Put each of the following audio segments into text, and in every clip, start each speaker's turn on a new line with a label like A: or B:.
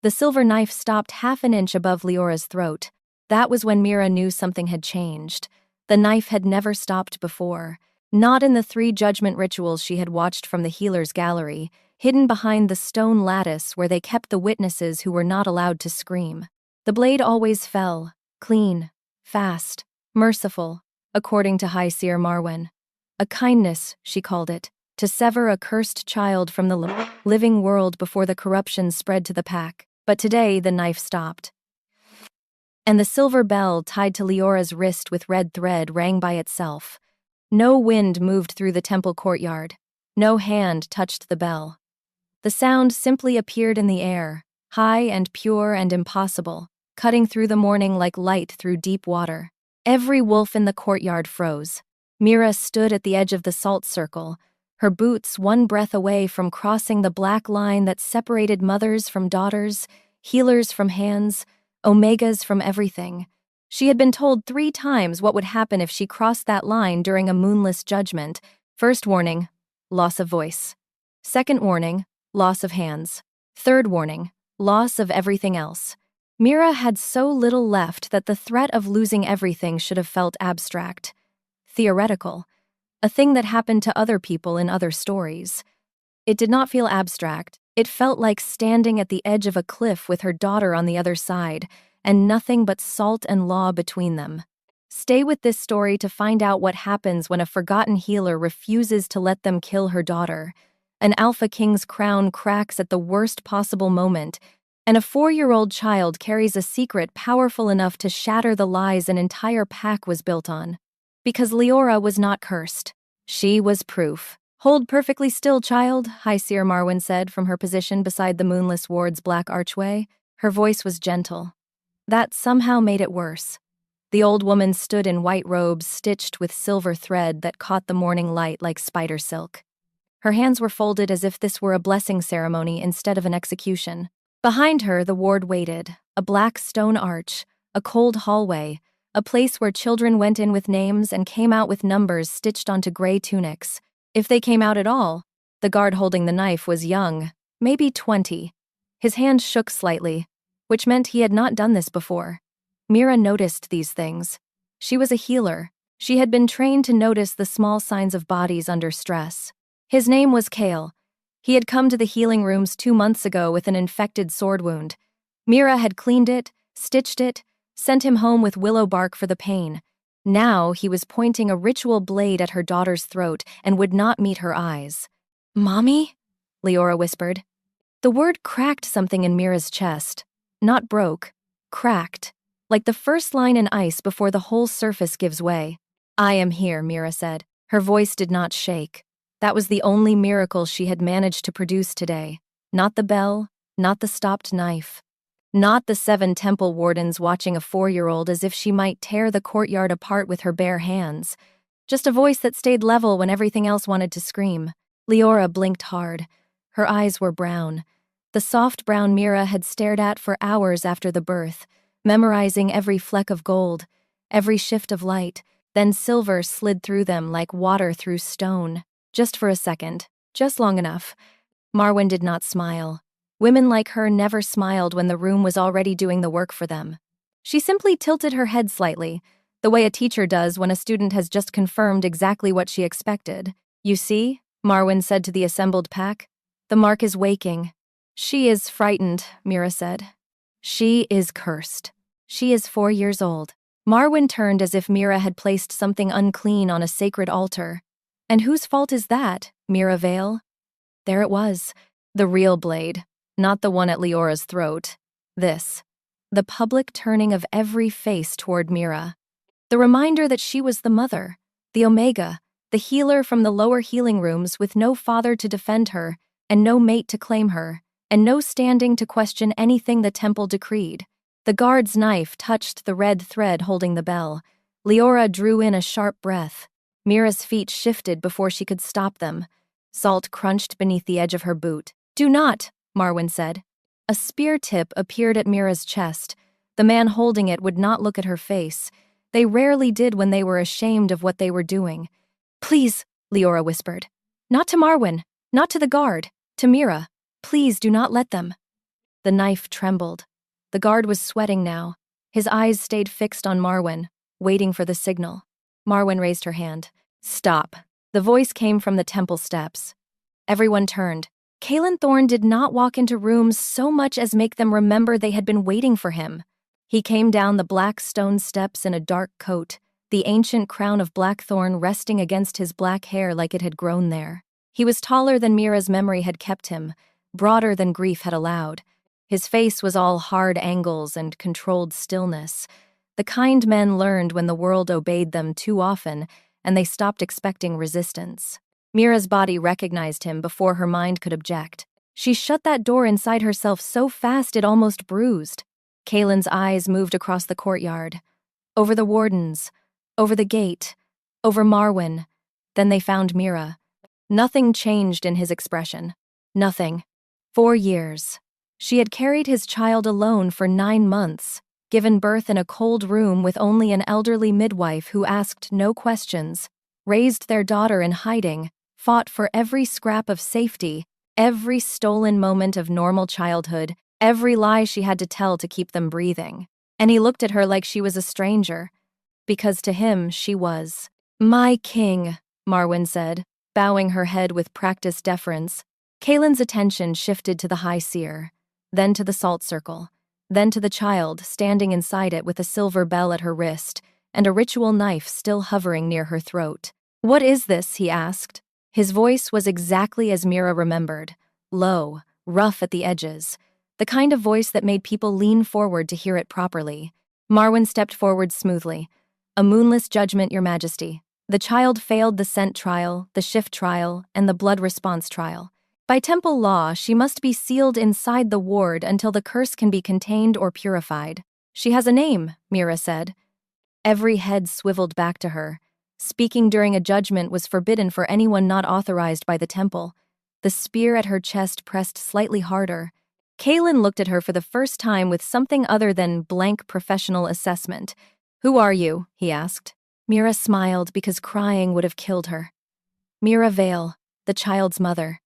A: The silver knife stopped half an inch above Leora's throat. That was when Mira knew something had changed. The knife had never stopped before. Not in the 3 judgment rituals she had watched from the healer's gallery, hidden behind the stone lattice where they kept the witnesses who were not allowed to scream. The blade always fell, clean, fast, merciful, according to High Seer Marwen. A kindness, she called it, to sever a cursed child from the living world before the corruption spread to the pack. But today the knife stopped. And the silver bell tied to Leora's wrist with red thread rang by itself. No wind moved through the temple courtyard. No hand touched the bell. The sound simply appeared in the air, high and pure and impossible, cutting through the morning like light through deep water. Every wolf in the courtyard froze. Mira stood at the edge of the salt circle, her boots one breath away from crossing the black line that separated mothers from daughters, healers from hands, omegas from everything. She had been told 3 times what would happen if she crossed that line during a moonless judgment. First warning, loss of voice. Second warning, loss of hands. Third warning, loss of everything else. Mira had so little left that the threat of losing everything should have felt abstract, theoretical, a thing that happened to other people in other stories. It did not feel abstract. It felt like standing at the edge of a cliff with her daughter on the other side, and nothing but salt and law between them. Stay with this story to find out what happens when a forgotten healer refuses to let them kill her daughter. An Alpha King's crown cracks at the worst possible moment, and a 4-year-old child carries a secret powerful enough to shatter the lies an entire pack was built on. Because Liora was not cursed. She was proof. "Hold perfectly still, child," High Seer Marwen said from her position beside the moonless ward's black archway. Her voice was gentle. That somehow made it worse. The old woman stood in white robes stitched with silver thread that caught the morning light like spider silk. Her hands were folded as if this were a blessing ceremony instead of an execution. Behind her, the ward waited, a black stone arch, a cold hallway, a place where children went in with names and came out with numbers stitched onto gray tunics. If they came out at all, the guard holding the knife was young, maybe 20. His hand shook slightly, which meant he had not done this before. Mira noticed these things. She was a healer. She had been trained to notice the small signs of bodies under stress. His name was Kale. He had come to the healing rooms 2 months ago with an infected sword wound. Mira had cleaned it, stitched it, sent him home with willow bark for the pain. Now he was pointing a ritual blade at her daughter's throat and would not meet her eyes. "Mommy?" Liora whispered. The word cracked something in Mira's chest. Not broke, cracked, like the first line in ice before the whole surface gives way. "I am here," Mira said. Her voice did not shake. That was the only miracle she had managed to produce today. Not the bell, not the stopped knife. Not the 7 temple wardens watching a 4-year-old as if she might tear the courtyard apart with her bare hands. Just a voice that stayed level when everything else wanted to scream. Liora blinked hard. Her eyes were brown. The soft brown Mira had stared at for hours after the birth, memorizing every fleck of gold, every shift of light, then silver slid through them like water through stone. Just for a second. Just long enough. Marwen did not smile. Women like her never smiled when the room was already doing the work for them. She simply tilted her head slightly, the way a teacher does when a student has just confirmed exactly what she expected. "You see," Marwen said to the assembled pack, "the mark is waking." "She is frightened," Mira said. "She is cursed. She is 4 years old." Marwen turned as if Mira had placed something unclean on a sacred altar. "And whose fault is that, Mira Vale?" There it was, the real blade. Not the one at Leora's throat. This. The public turning of every face toward Mira. The reminder that she was the mother, the Omega, the healer from the lower healing rooms with no father to defend her, and no mate to claim her, and no standing to question anything the temple decreed. The guard's knife touched the red thread holding the bell. Liora drew in a sharp breath. Mira's feet shifted before she could stop them. Salt crunched beneath the edge of her boot. "Do not," Marwen said. A spear tip appeared at Mira's chest. The man holding it would not look at her face. They rarely did when they were ashamed of what they were doing. "Please," Liora whispered. "Not to Marwen, not to the guard, to Mira. Please do not let them." The knife trembled. The guard was sweating now. His eyes stayed fixed on Marwen, waiting for the signal. Marwen raised her hand. "Stop." The voice came from the temple steps. Everyone turned. Kalen Thorne did not walk into rooms so much as make them remember they had been waiting for him. He came down the black stone steps in a dark coat, the ancient crown of blackthorn resting against his black hair like it had grown there. He was taller than Mira's memory had kept him, broader than grief had allowed. His face was all hard angles and controlled stillness. The kind men learned when the world obeyed them too often, and they stopped expecting resistance. Mira's body recognized him before her mind could object. She shut that door inside herself so fast it almost bruised. Kalen's eyes moved across the courtyard, over the wardens, over the gate, over Marwen. Then they found Mira. Nothing changed in his expression. Nothing. 4 years. She had carried his child alone for 9 months, given birth in a cold room with only an elderly midwife who asked no questions, raised their daughter in hiding, fought for every scrap of safety, every stolen moment of normal childhood, every lie she had to tell to keep them breathing. And he looked at her like she was a stranger, because to him she was. "My king," Marwen said, bowing her head with practiced deference. Kalen's attention shifted to the high seer, then to the salt circle, then to the child standing inside it with a silver bell at her wrist and a ritual knife still hovering near her throat. "What is this?" he asked. His voice was exactly as Mira remembered, low, rough at the edges, the kind of voice that made people lean forward to hear it properly. Marwen stepped forward smoothly. "A moonless judgment, Your Majesty. The child failed the scent trial, the shift trial, and the blood response trial. By temple law, she must be sealed inside the ward until the curse can be contained or purified. She has a name," Mira said. Every head swiveled back to her. Speaking during a judgment was forbidden for anyone not authorized by the temple. The spear at her chest pressed slightly harder. Kalen looked at her for the first time with something other than blank professional assessment. "Who are you?" he asked. Mira smiled because crying would have killed her. "Mira Vale, the child's mother."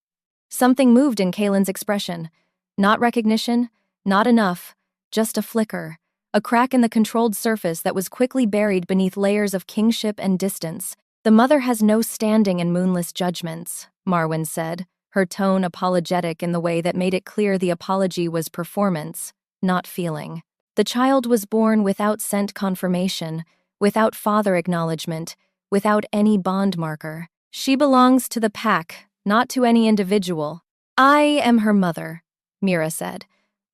A: Something moved in Kalen's expression. Not recognition, not enough, just a flicker. A crack in the controlled surface that was quickly buried beneath layers of kingship and distance. "The mother has no standing in moonless judgments," Marwen said, her tone apologetic in the way that made it clear the apology was performance, not feeling. "The child was born without scent confirmation, without father acknowledgement, without any bond marker. She belongs to the pack, not to any individual. I am her mother," Mira said.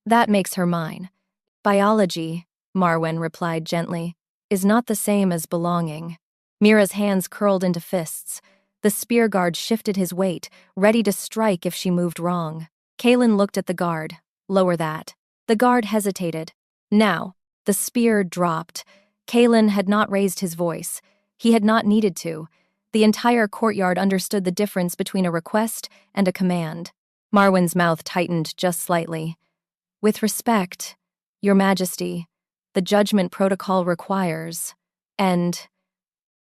A: "That makes her mine." "Biology," Marwen replied gently, "is not the same as belonging." Mira's hands curled into fists. The spear guard shifted his weight, ready to strike if she moved wrong. Kalen looked at the guard. "Lower that." The guard hesitated. Now, the spear dropped. Kalen had not raised his voice. He had not needed to. The entire courtyard understood the difference between a request and a command. Marwen's mouth tightened just slightly. "With respect, Your Majesty, the judgment protocol requires." And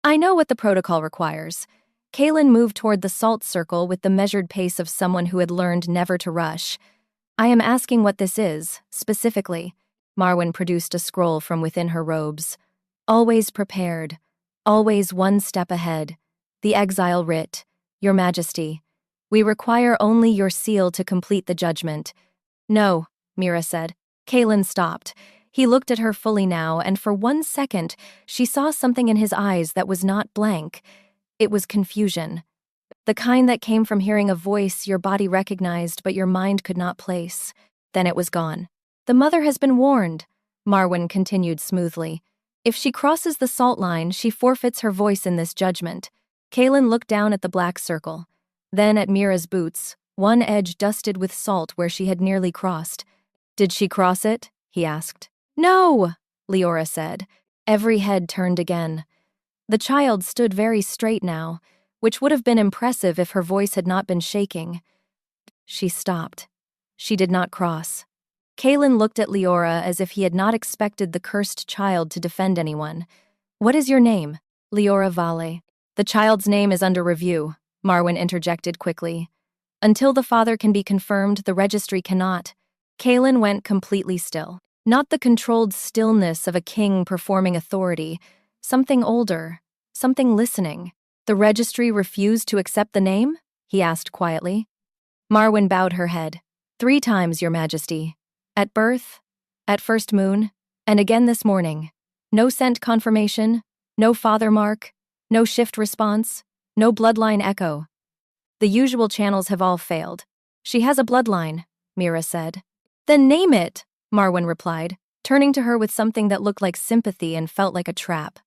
A: "I know what the protocol requires." Kalen moved toward the salt circle with the measured pace of someone who had learned never to rush. "I am asking what this is, specifically." Marwen produced a scroll from within her robes. "Always prepared, always one step ahead. The exile writ, Your Majesty. We require only your seal to complete the judgment." "No," Mira said. Kalen stopped. He looked at her fully now, and for 1 second, she saw something in his eyes that was not blank. It was confusion. The kind that came from hearing a voice your body recognized but your mind could not place. Then it was gone. "The mother has been warned," Marwen continued smoothly. "If she crosses the salt line, she forfeits her voice in this judgment." Kalen looked down at the black circle, then at Mira's boots, one edge dusted with salt where she had nearly crossed. "Did she cross it?" he asked. "No," Liora said. Every head turned again. The child stood very straight now, which would have been impressive if her voice had not been shaking. She stopped. She did not cross. Kalen looked at Liora as if he had not expected the cursed child to defend anyone. "What is your name?" "Liora Vale." "The child's name is under review," Marwen interjected quickly. "Until the father can be confirmed, the registry cannot." Kaelin went completely still. Not the controlled stillness of a king performing authority, something older, something listening. The registry refused to accept the name? He asked quietly. Marwen bowed her head. 3 times, Your Majesty. At birth, at first moon, and again this morning. No scent confirmation, no father mark, no shift response, no bloodline echo. The usual channels have all failed. She has a bloodline, Mira said. Then name it, Marwen replied, turning to her with something that looked like sympathy and felt like a trap.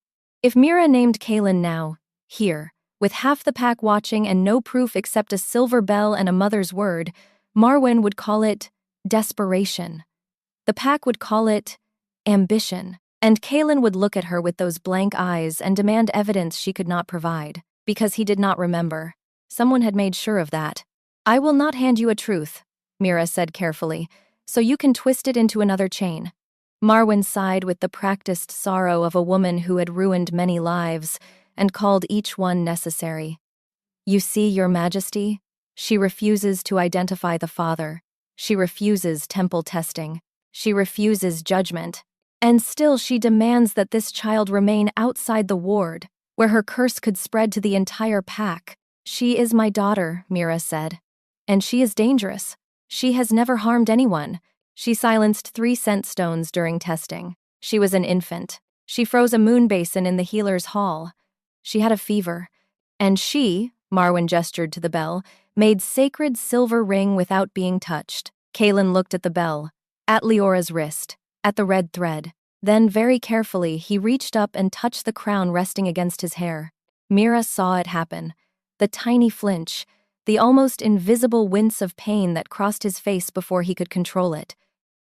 A: If Mira named Kaelin now, here, with half the pack watching and no proof except a silver bell and a mother's word, Marwen would call it desperation. The pack would call it ambition. And Kaelin would look at her with those blank eyes and demand evidence she could not provide, because he did not remember. Someone had made sure of that. I will not hand you a truth, Mira said carefully, so you can twist it into another chain. Marwen sighed with the practiced sorrow of a woman who had ruined many lives and called each one necessary. You see, Your Majesty? She refuses to identify the father. She refuses temple testing. She refuses judgment. And still she demands that this child remain outside the ward, where her curse could spread to the entire pack. She is my daughter, Mira said. And she is dangerous. She has never harmed anyone. She silenced 3 scent stones during testing. She was an infant. She froze a moon basin in the healer's hall. She had a fever. And she, Marwen gestured to the bell, made sacred silver ring without being touched. Kaelin looked at the bell, at Leora's wrist, at the red thread. Then, very carefully, he reached up and touched the crown resting against his hair. Mira saw it happen. The tiny flinch, the almost invisible wince of pain that crossed his face before he could control it.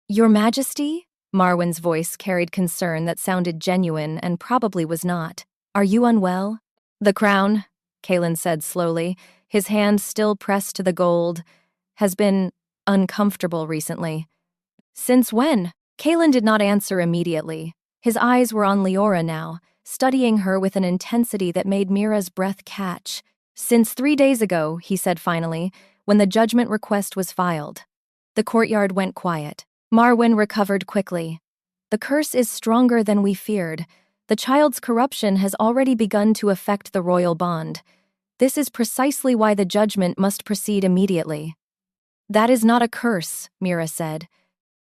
A: Your Majesty? Marwen's voice carried concern that sounded genuine and probably was not. Are you unwell? The crown, Kaelin said slowly, his hand still pressed to the gold, has been uncomfortable recently. Since when? Kaelin did not answer immediately. His eyes were on Liora now, studying her with an intensity that made Mira's breath catch. Since 3 days ago, he said finally, when the judgment request was filed. The courtyard went quiet. Marwen recovered quickly. The curse is stronger than we feared. The child's corruption has already begun to affect the royal bond. This is precisely why the judgment must proceed immediately. That is not a curse, Mira said.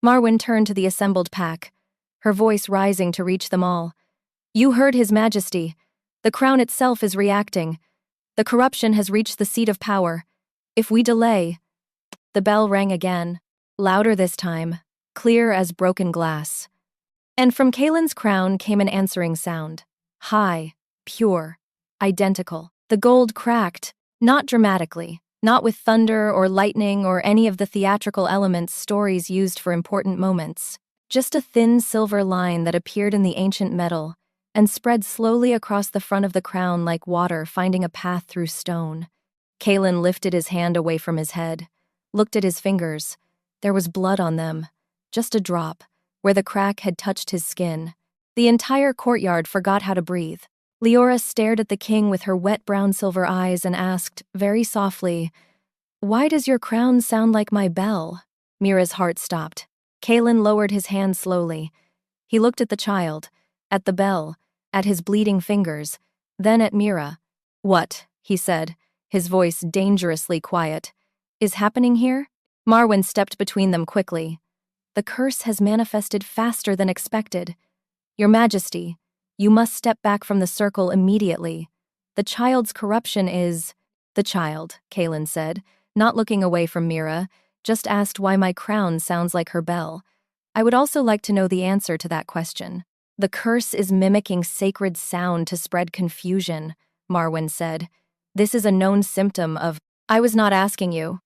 A: Marwen turned to the assembled pack, her voice rising to reach them all. You heard His Majesty. The crown itself is reacting. The corruption has reached the seat of power. If we delay... The bell rang again, louder this time, clear as broken glass. And from Kaelin's crown came an answering sound. High, pure, identical. The gold cracked, not dramatically, not with thunder or lightning or any of the theatrical elements stories used for important moments. Just a thin silver line that appeared in the ancient metal and spread slowly across the front of the crown like water finding a path through stone. Kaelin lifted his hand away from his head, looked at his fingers. There was blood on them, just a drop, where the crack had touched his skin. The entire courtyard forgot how to breathe. Liora stared at the king with her wet brown silver eyes and asked, very softly, Why does your crown sound like my bell? Mira's heart stopped. Kaelin lowered his hand slowly. He looked at the child, at the bell, at his bleeding fingers, then at Mira. What? He said, his voice dangerously quiet. Is happening here? Marwen stepped between them quickly. The curse has manifested faster than expected. Your Majesty, you must step back from the circle immediately. The child's corruption is... The child, Kaelin said, not looking away from Mira, just asked why my crown sounds like her bell. I would also like to know the answer to that question. The curse is mimicking sacred sound to spread confusion, Marwen said. This is a known symptom of... I was not asking you.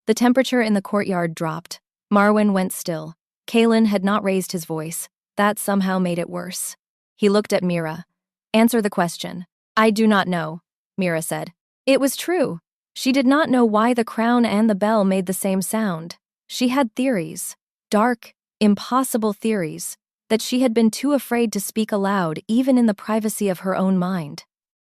A: The temperature in the courtyard dropped. Marwen went still. Kaelin had not raised his voice. That somehow made it worse. He looked at Mira. Answer the question. I do not know, Mira said. It was true. She did not know why the crown and the bell made the same sound. She had theories. Dark, impossible theories. That she had been too afraid to speak aloud even in the privacy of her own mind.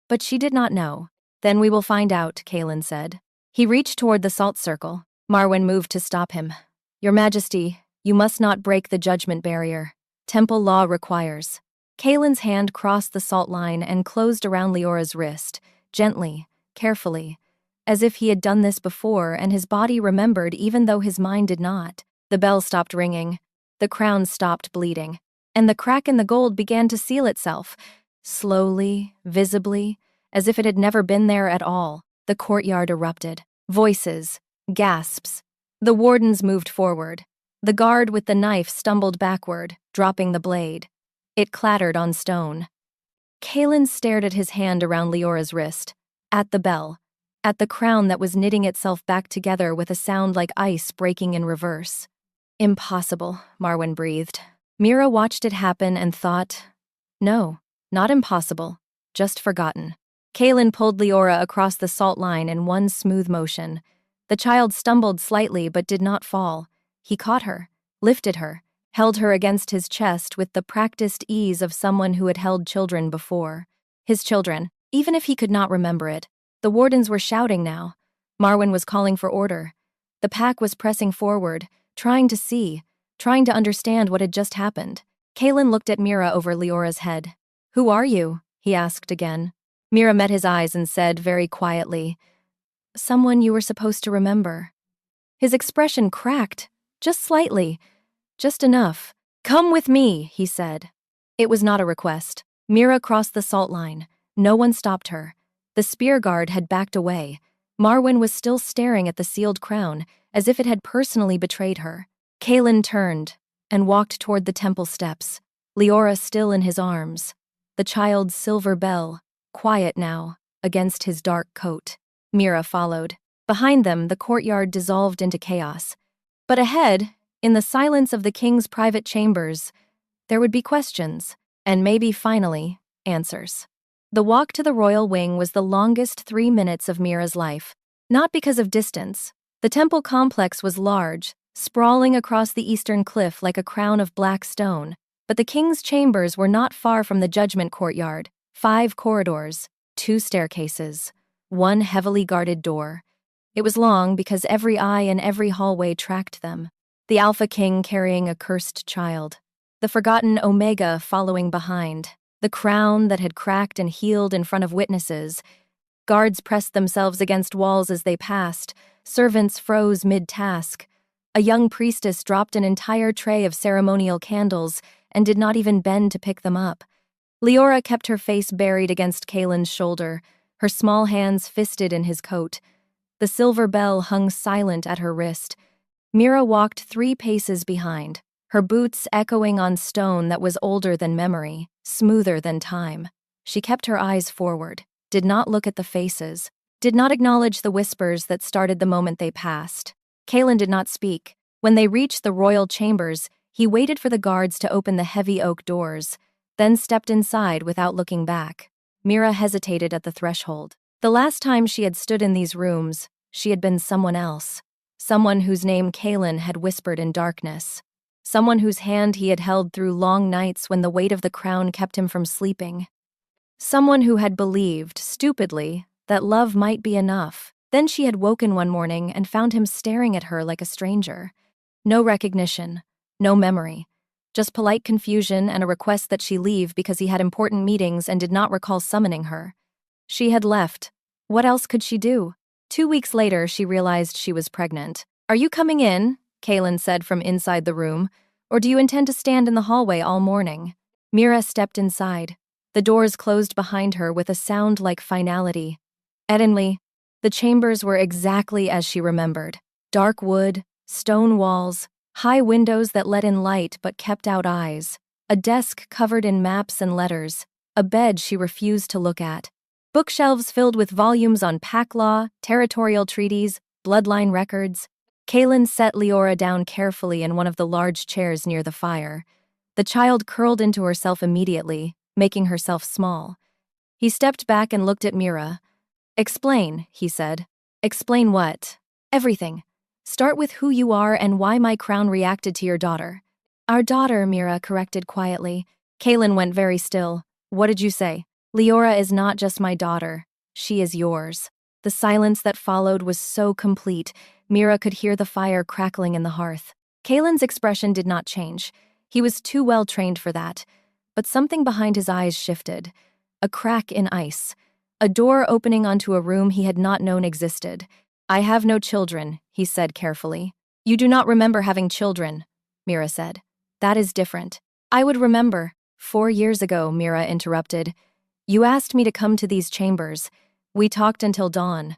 A: But she did not know. Then we will find out, Kaelin said. He reached toward the salt circle. Marwen moved to stop him. Your Majesty, You must not break the judgment barrier. Temple law requires. Kaelin's hand crossed the salt line and closed around Leora's wrist, gently, carefully, as if he had done this before and his body remembered even though his mind did not. The bell stopped ringing. The crown stopped bleeding. And the crack in the gold began to seal itself, slowly, visibly, as if it had never been there at all. The courtyard erupted. Voices, gasps. The wardens moved forward. The guard with the knife stumbled backward, dropping the blade. It clattered on stone. Kaelin stared at his hand around Leora's wrist, at the bell, at the crown that was knitting itself back together with a sound like ice breaking in reverse. Impossible, Marwyn breathed. Mira watched it happen and thought, no, not impossible, just forgotten. Kaelin pulled Liora across the salt line in one smooth motion. The child stumbled slightly but did not fall. He caught her, lifted her, held her against his chest with the practiced ease of someone who had held children before. His children, even if he could not remember it. The wardens were shouting now. Marwyn was calling for order. The pack was pressing forward, trying to see, trying to understand what had just happened. Kaelin looked at Mira over Leora's head. Who are you? He asked again. Mira met his eyes and said very quietly, someone you were supposed to remember. His expression cracked, just slightly, just enough. Come with me, he said. It was not a request. Mira crossed the salt line. No one stopped her. The spear guard had backed away. Marwyn was still staring at the sealed crown, as if it had personally betrayed her. Kaelin turned and walked toward the temple steps, Liora still in his arms. The child's silver bell, quiet now, against his dark coat. Mira followed. Behind them, the courtyard dissolved into chaos. But ahead, in the silence of the king's private chambers, there would be questions, and maybe, finally, answers. The walk to the royal wing was the longest 3 minutes of Mira's life. Not because of distance. The temple complex was large, sprawling across the eastern cliff like a crown of black stone, but the king's chambers were not far from the judgment courtyard. 5 corridors, 2 staircases, 1 heavily guarded door. It was long because every eye in every hallway tracked them. The Alpha King carrying a cursed child. The forgotten Omega following behind. The crown that had cracked and healed in front of witnesses. Guards pressed themselves against walls as they passed. Servants froze mid-task. A young priestess dropped an entire tray of ceremonial candles and did not even bend to pick them up. Liora kept her face buried against Kaelin's shoulder, her small hands fisted in his coat. The silver bell hung silent at her wrist. Mira walked 3 paces behind, her boots echoing on stone that was older than memory, smoother than time. She kept her eyes forward, did not look at the faces, did not acknowledge the whispers that started the moment they passed. Kaelin did not speak. When they reached the royal chambers, he waited for the guards to open the heavy oak doors, then stepped inside without looking back. Mira hesitated at the threshold. The last time she had stood in these rooms, she had been someone else. Someone whose name Kaelin had whispered in darkness. Someone whose hand he had held through long nights when the weight of the crown kept him from sleeping. Someone who had believed, stupidly, that love might be enough. Then she had woken one morning and found him staring at her like a stranger. No recognition, no memory. Just polite confusion and a request that she leave because he had important meetings and did not recall summoning her. She had left. What else could she do? 2 weeks later, she realized she was pregnant. Are you coming in? Kaelin said from inside the room. Or do you intend to stand in the hallway all morning? Mira stepped inside. The doors closed behind her with a sound like finality. Edenly, the chambers were exactly as she remembered. Dark wood, stone walls, high windows that let in light but kept out eyes, a desk covered in maps and letters, a bed she refused to look at, bookshelves filled with volumes on pack law, territorial treaties, bloodline records. Kaelin set Liora down carefully in one of the large chairs near the fire. The child curled into herself immediately, making herself small. He stepped back and looked at Mira. Explain, he said. Explain what? Everything. Start with who you are and why my crown reacted to your daughter. Our daughter, Mira corrected quietly. Kaelin went very still. What did you say? Liora is not just my daughter. She is yours. The silence that followed was so complete, Mira could hear the fire crackling in the hearth. Kalen's expression did not change. He was too well trained for that. But something behind his eyes shifted. A crack in ice. A door opening onto a room he had not known existed. "I have no children," he said carefully. "You do not remember having children," Mira said. "That is different." "I would remember." 4 years ago, Mira interrupted. "You asked me to come to these chambers. We talked until dawn.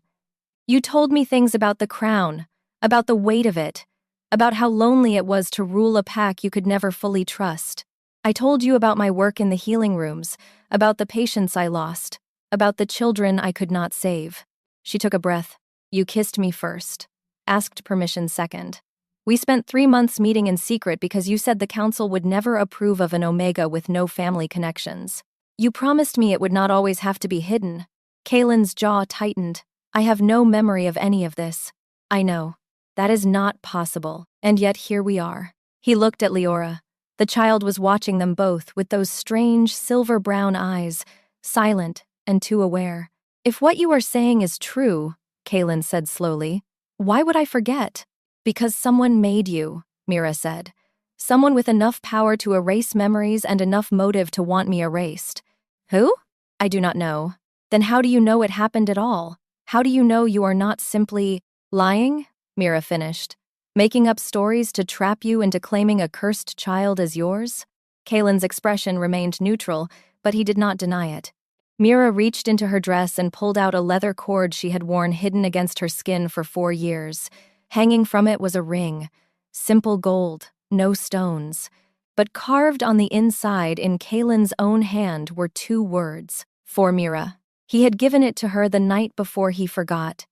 A: You told me things about the crown, about the weight of it, about how lonely it was to rule a pack you could never fully trust. I told you about my work in the healing rooms, about the patients I lost, about the children I could not save." She took a breath. "You kissed me first, asked permission second. We spent 3 months meeting in secret because you said the council would never approve of an Omega with no family connections. You promised me it would not always have to be hidden." Kalen's jaw tightened. "I have no memory of any of this." "I know. That is not possible. And yet here we are." He looked at Liora. The child was watching them both with those strange silver-brown eyes, silent and too aware. "If what you are saying is true," Kalen said slowly, "why would I forget?" "Because someone made you," Mira said. "Someone with enough power to erase memories and enough motive to want me erased." "Who?" "I do not know." "Then how do you know it happened at all? How do you know you are not simply lying?" Mira finished. "Making up stories to trap you into claiming a cursed child as yours?" Kalen's expression remained neutral, but he did not deny it. Mira reached into her dress and pulled out a leather cord she had worn hidden against her skin for 4 years. Hanging from it was a ring. Simple gold, no stones. But carved on the inside in Kalen's own hand were 2 words. For Mira. He had given it to her the night before he forgot.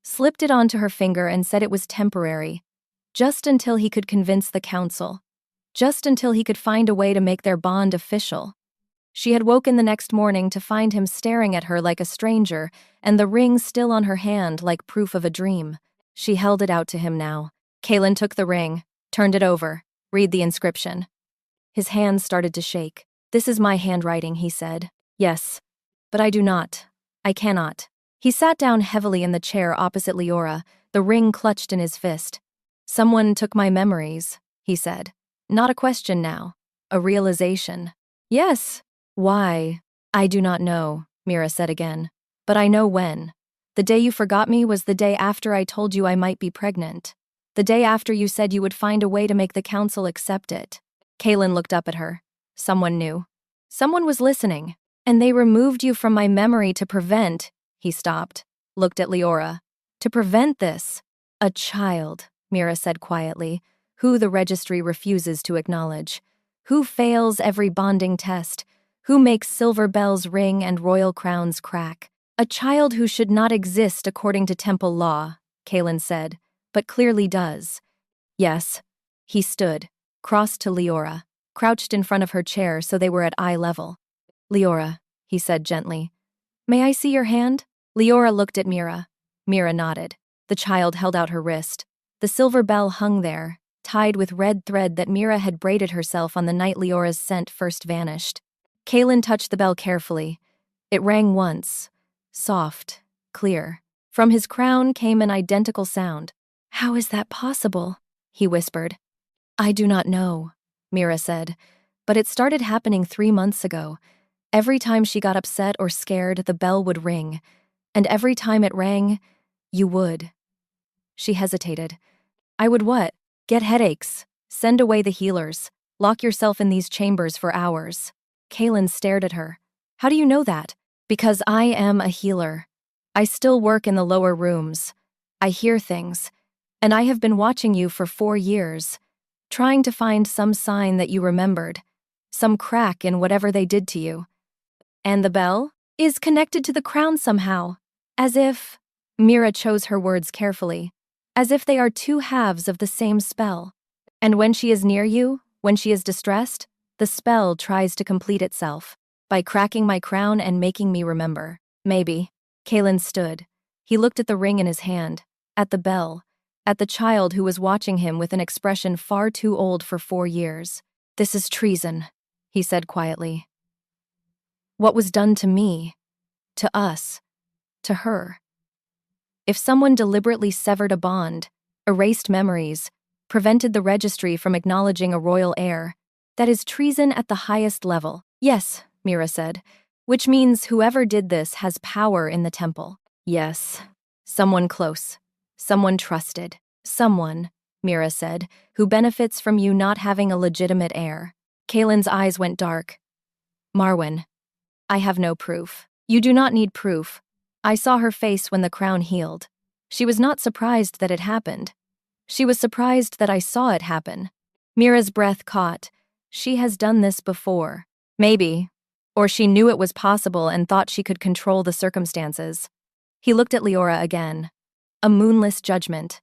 A: Slipped it onto her finger and said it was temporary. Just until he could convince the council. Just until he could find a way to make their bond official. She had woken the next morning to find him staring at her like a stranger, and the ring still on her hand like proof of a dream. She held it out to him now. Kalen took the ring, turned it over. "Read the inscription." His hands started to shake. "This is my handwriting," he said. "Yes, but I do not. I cannot." He sat down heavily in the chair opposite Liora, the ring clutched in his fist. "Someone took my memories," he said. "Not a question now. A realization." "Yes." "Why?" "I do not know," Mira said again. "But I know when. The day you forgot me was the day after I told you I might be pregnant. The day after you said you would find a way to make the council accept it." Kalen looked up at her. "Someone knew. Someone was listening. And they removed you from my memory to prevent." He stopped, looked at Liora. "To prevent this." "A child," Mira said quietly, "who the registry refuses to acknowledge. Who fails every bonding test. Who makes silver bells ring and royal crowns crack. A child who should not exist according to temple law," Kalen said, "but clearly does." "Yes." He stood, crossed to Liora, crouched in front of her chair so they were at eye level. "Liora," he said gently. "May I see your hand?" Liora looked at Mira. Mira nodded. The child held out her wrist. The silver bell hung there, tied with red thread that Mira had braided herself on the night Liora's scent first vanished. Kalen touched the bell carefully. It rang once. Soft, clear. From his crown came an identical sound. "How is that possible?" he whispered. "I do not know," Mira said, "but it started happening 3 months ago. Every time she got upset or scared, the bell would ring. And every time it rang, you would." She hesitated. "I would what?" "Get headaches. Send away the healers. Lock yourself in these chambers for hours." Kalen stared at her. "How do you know that?" "Because I am a healer. I still work in the lower rooms. I hear things. And I have been watching you for 4 years, trying to find some sign that you remembered, some crack in whatever they did to you. And the bell is connected to the crown somehow, as if," Mira chose her words carefully, "as if they are 2 halves of the same spell. And when she is near you, when she is distressed, the spell tries to complete itself, by cracking my crown and making me remember." "Maybe." Kalen stood. He looked at the ring in his hand, at the bell, at the child who was watching him with an expression far too old for 4 years. "This is treason," he said quietly. "What was done to me, to us, to her. If someone deliberately severed a bond, erased memories, prevented the registry from acknowledging a royal heir. That is treason at the highest level. Yes, Mira said, which means whoever did this has power in the temple. Yes. Someone close. Someone trusted. Someone, Mira said, who benefits from you not having a legitimate heir. Kaylin's eyes went dark. Marwan, I have no proof. You do not need proof. I saw her face when the crown healed. She was not surprised that it happened. She was surprised that I saw it happen. Mira's breath caught. She has done this before. Maybe. Or she knew it was possible and thought she could control the circumstances. He looked at Liora again. A moonless judgment.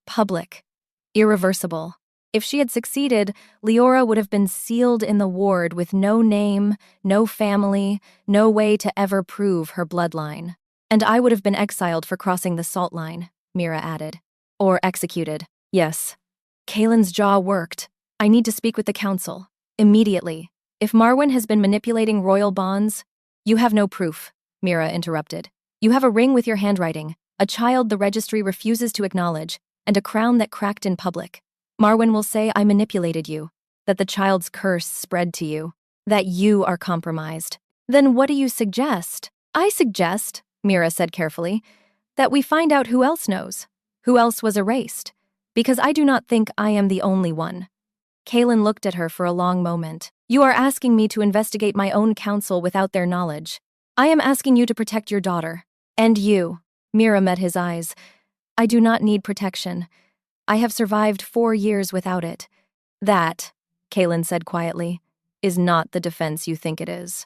A: Public. Irreversible. If she had succeeded, Liora would have been sealed in the ward with no name, no family, no way to ever prove her bloodline. And I would have been exiled for crossing the salt line, Mira added. Or executed. Yes. Kaylin's jaw worked. I need to speak with the council. Immediately. If Marwan has been manipulating royal bonds— You have no proof, Mira interrupted. You have a ring with your handwriting, a child the registry refuses to acknowledge, and a crown that cracked in public. Marwan will say I manipulated you, that the child's curse spread to you, that you are compromised. Then what do you suggest? I suggest, Mira said carefully, that we find out who else knows, who else was erased, because I do not think I am the only one. Kaylin looked at her for a long moment. You are asking me to investigate my own council without their knowledge. I am asking you to protect your daughter. And you. Mira met his eyes. I do not need protection. I have survived 4 years without it. That, Kaylin said quietly, is not the defense you think it is.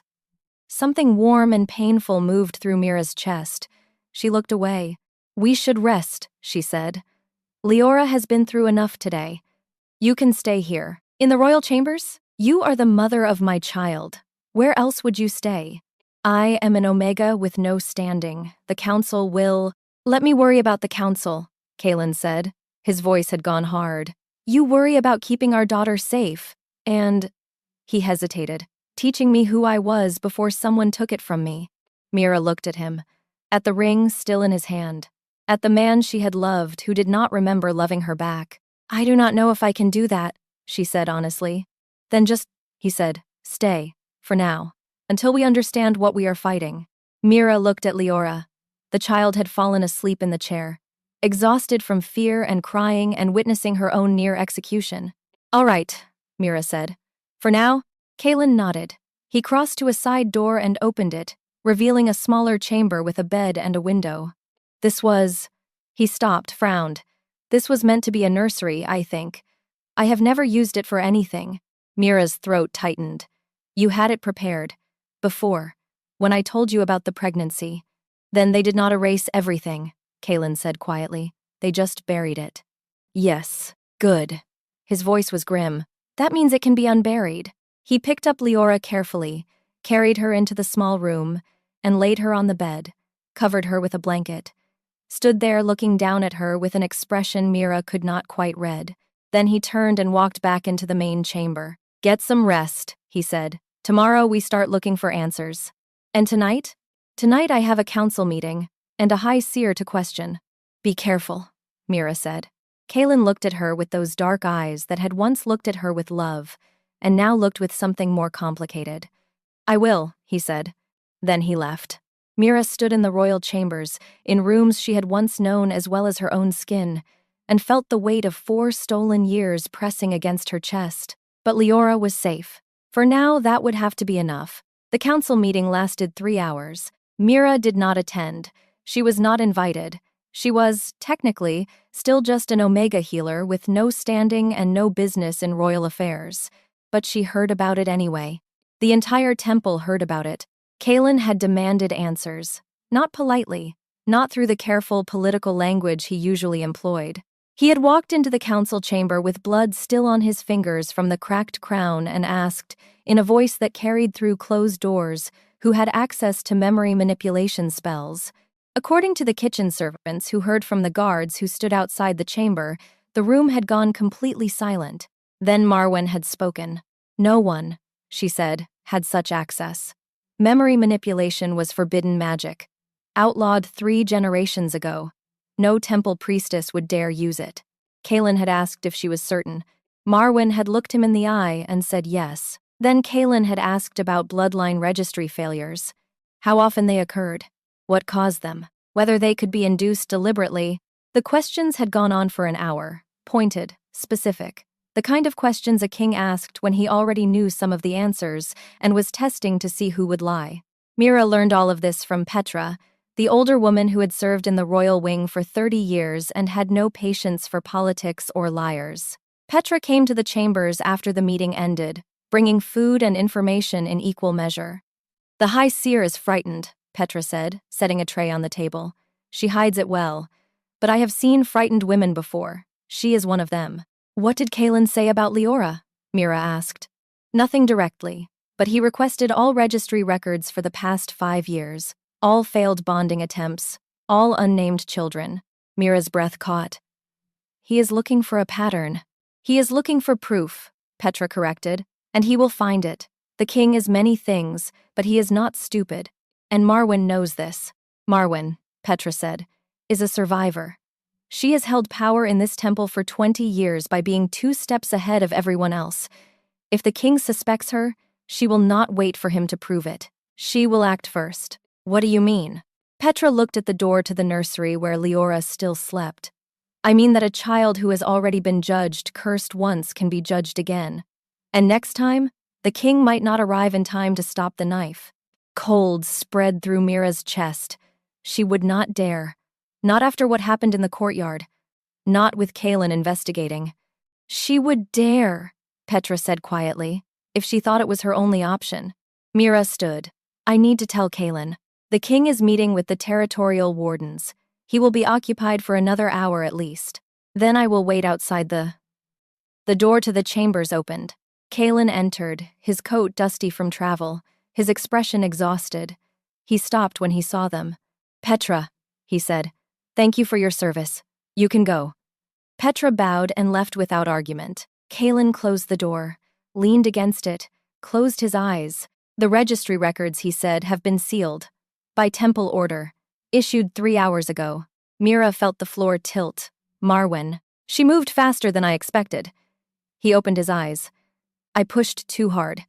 A: Something warm and painful moved through Mira's chest. She looked away. We should rest, she said. Liora has been through enough today. You can stay here. In the royal chambers? You are the mother of my child. Where else would you stay? I am an Omega with no standing. The council will— Let me worry about the council, Kaylin said. His voice had gone hard. You worry about keeping our daughter safe. And— He hesitated, teaching me who I was before someone took it from me. Mira looked at him, at the ring still in his hand, at the man she had loved who did not remember loving her back. I do not know if I can do that, she said honestly. Then just, he said, stay, for now, until we understand what we are fighting. Mira looked at Liora. The child had fallen asleep in the chair, exhausted from fear and crying and witnessing her own near execution. All right, Mira said. For now, Kaylin nodded. He crossed to a side door and opened it, revealing a smaller chamber with a bed and a window. This was— He stopped, frowned. This was meant to be a nursery, I think. I have never used it for anything. Mira's throat tightened. You had it prepared. Before. When I told you about the pregnancy. Then they did not erase everything, Kaylin said quietly. They just buried it. Yes. Good. His voice was grim. That means it can be unburied. He picked up Liora carefully, carried her into the small room, and laid her on the bed, covered her with a blanket. Stood there looking down at her with an expression Mira could not quite read. Then he turned and walked back into the main chamber. Get some rest, he said. Tomorrow we start looking for answers. And tonight? Tonight I have a council meeting, and a high seer to question. Be careful, Mira said. Kaylin looked at her with those dark eyes that had once looked at her with love, and now looked with something more complicated. I will, he said. Then he left. Mira stood in the royal chambers, in rooms she had once known as well as her own skin, and felt the weight of 4 stolen years pressing against her chest. But Liora was safe. For now, that would have to be enough. The council meeting lasted 3 hours. Mira did not attend. She was not invited. She was, technically, still just an Omega healer with no standing and no business in royal affairs. But she heard about it anyway. The entire temple heard about it. Kaylin had demanded answers. Not politely, not through the careful political language he usually employed. He had walked into the council chamber with blood still on his fingers from the cracked crown and asked, in a voice that carried through closed doors, who had access to memory manipulation spells. According to the kitchen servants who heard from the guards who stood outside the chamber, the room had gone completely silent. Then Marwan had spoken. No one, she said, had such access. Memory manipulation was forbidden magic. Outlawed 3 generations ago. No temple priestess would dare use it. Kaelin had asked if she was certain. Marwyn had looked him in the eye and said yes. Then Kaelin had asked about bloodline registry failures. How often they occurred. What caused them. Whether they could be induced deliberately. The questions had gone on for an hour. Pointed, specific. The kind of questions a king asked when he already knew some of the answers and was testing to see who would lie. Mira learned all of this from Petra, the older woman who had served in the royal wing for 30 years and had no patience for politics or liars. Petra came to the chambers after the meeting ended, bringing food and information in equal measure. "The High Seer is frightened," Petra said, setting a tray on the table. "She hides it well. But I have seen frightened women before. She is one of them." "What did Kaelin say about Liora?" Mira asked. "Nothing directly, but he requested all registry records for the past 5 years, all failed bonding attempts, all unnamed children." Mira's breath caught. "He is looking for a pattern." "He is looking for proof," Petra corrected, "and he will find it. The king is many things, but he is not stupid. And Marwyn knows this." "Marwyn," Petra said, "is a survivor. She has held power in this temple for 20 years by being 2 steps ahead of everyone else. If the king suspects her, she will not wait for him to prove it. She will act first." "What do you mean?" Petra looked at the door to the nursery where Liora still slept. "I mean that a child who has already been judged, cursed once, can be judged again. And next time, the king might not arrive in time to stop the knife." Cold spread through Mira's chest. She would not dare. Not after what happened in the courtyard. Not with Kaelin investigating. "She would dare," Petra said quietly, "if she thought it was her only option." Mira stood. "I need to tell Kaelin. The king is meeting with the territorial wardens. He will be occupied for another hour at least. Then I will wait outside the..." The door to the chambers opened. Kaelin entered, his coat dusty from travel, his expression exhausted. He stopped when he saw them. "Petra," he said, "thank you for your service. You can go." Petra bowed and left without argument. Kaelin closed the door, leaned against it, closed his eyes. "The registry records," he said, "have been sealed. By temple order. Issued 3 hours ago." Mira felt the floor tilt. Marwyn. She moved faster than I expected. He opened his eyes. "I pushed too hard.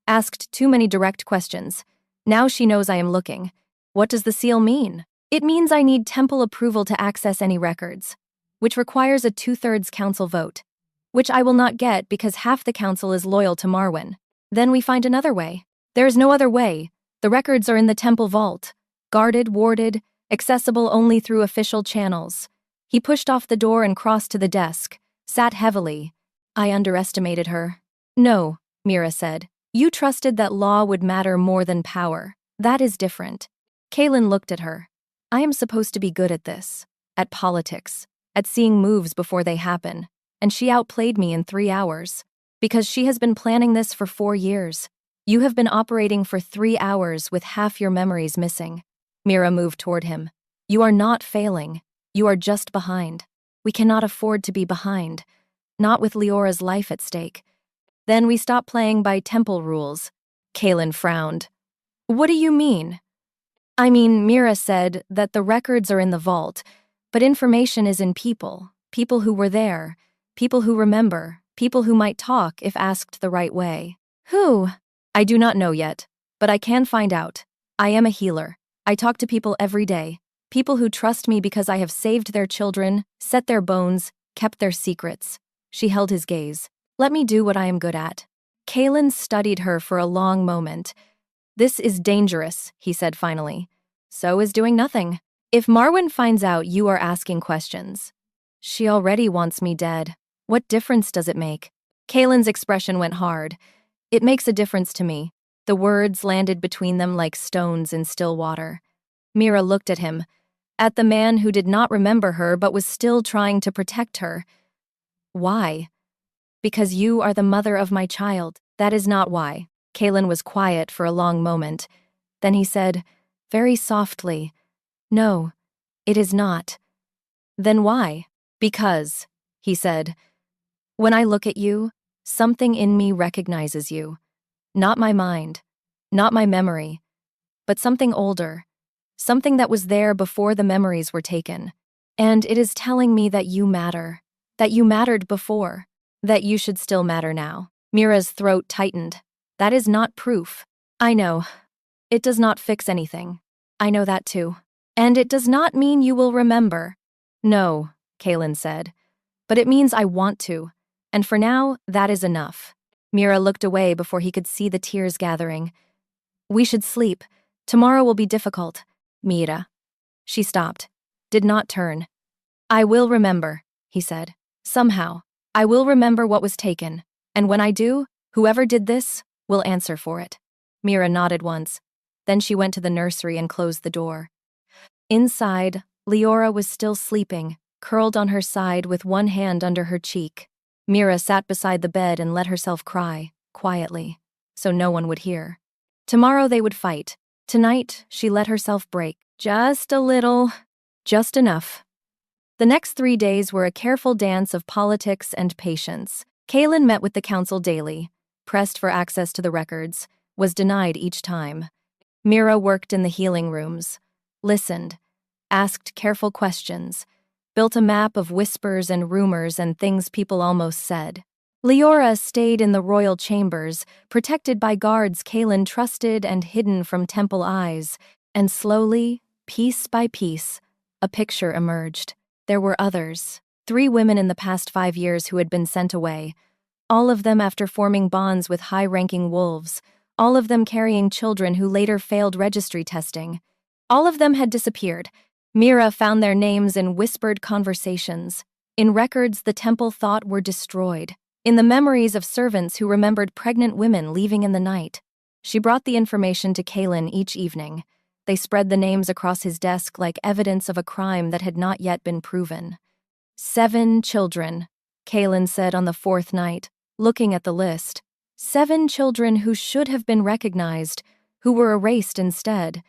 A: Asked too many direct questions. Now she knows I am looking. What does the seal mean?" "It means I need temple approval to access any records, which requires a 2/3 council vote, which I will not get because half the council is loyal to Marwyn. Then we find another way." "There is no other way. The records are in the temple vault. Guarded, warded, accessible only through official channels." He pushed off the door and crossed to the desk, sat heavily. "I underestimated her." "No," Mira said. "You trusted that law would matter more than power. That is different." Kaelin looked at her. "I am supposed to be good at this. At politics. At seeing moves before they happen. And she outplayed me in 3 hours. Because she has been planning this for 4 years. You have been operating for 3 hours with half your memories missing." Mira moved toward him. "You are not failing. You are just behind. We cannot afford to be behind. Not with Leora's life at stake. Then we stop playing by temple rules." Kaelin frowned. "What do you mean?" "I mean," Mira said, "that the records are in the vault, but information is in people. People who were there. People who remember. People who might talk if asked the right way." "Who?" "I do not know yet, but I can find out. I am a healer. I talk to people every day. People who trust me because I have saved their children, set their bones, kept their secrets." She held his gaze. "Let me do what I am good at." Kaelin studied her for a long moment. "This is dangerous," he said finally. "So is doing nothing. If Marwyn finds out you are asking questions." "She already wants me dead. What difference does it make?" Kaelin's expression went hard. "It makes a difference to me." The words landed between them like stones in still water. Mira looked at him, at the man who did not remember her but was still trying to protect her. "Why?" "Because you are the mother of my child." "That is not why." Kaelin was quiet for a long moment. Then he said, very softly, "No, it is not." "Then why?" "Because," he said, "when I look at you, something in me recognizes you. Not my mind, not my memory, but something older, something that was there before the memories were taken. And it is telling me that you matter. That you mattered before. That you should still matter now. Mira's throat tightened. That is not proof. I know. It does not fix anything. I know that too. And it does not mean you will remember. No, Kaylin said. But it means I want to. And for now, that is enough. Mira looked away before he could see the tears gathering. We should sleep. Tomorrow will be difficult. Mira. She stopped. Did not turn. I will remember, he said. Somehow. I will remember what was taken. And when I do, whoever did this will answer for it. Mira nodded once. Then she went to the nursery and closed the door. Inside, Liora was still sleeping, curled on her side with one hand under her cheek. Mira sat beside the bed and let herself cry, quietly, so no one would hear. Tomorrow they would fight. Tonight, she let herself break. Just a little. Just enough. The next 3 days were a careful dance of politics and patience. Kaylin met with the council daily, pressed for access to the records, was denied each time. Mira worked in the healing rooms, listened, asked careful questions, built a map of whispers and rumors and things people almost said. Liora stayed in the royal chambers, protected by guards Kaylin trusted and hidden from temple eyes, and slowly, piece by piece, a picture emerged. There were others, 3 women in the past 5 years who had been sent away, all of them after forming bonds with high-ranking wolves, all of them carrying children who later failed registry testing. All of them had disappeared. Mira found their names in whispered conversations, in records the temple thought were destroyed, in the memories of servants who remembered pregnant women leaving in the night. She brought the information to Kaylin each evening. They spread the names across his desk like evidence of a crime that had not yet been proven. 7 children, Kaylin said on the 4th night, looking at the list. 7 children who should have been recognized, who were erased instead.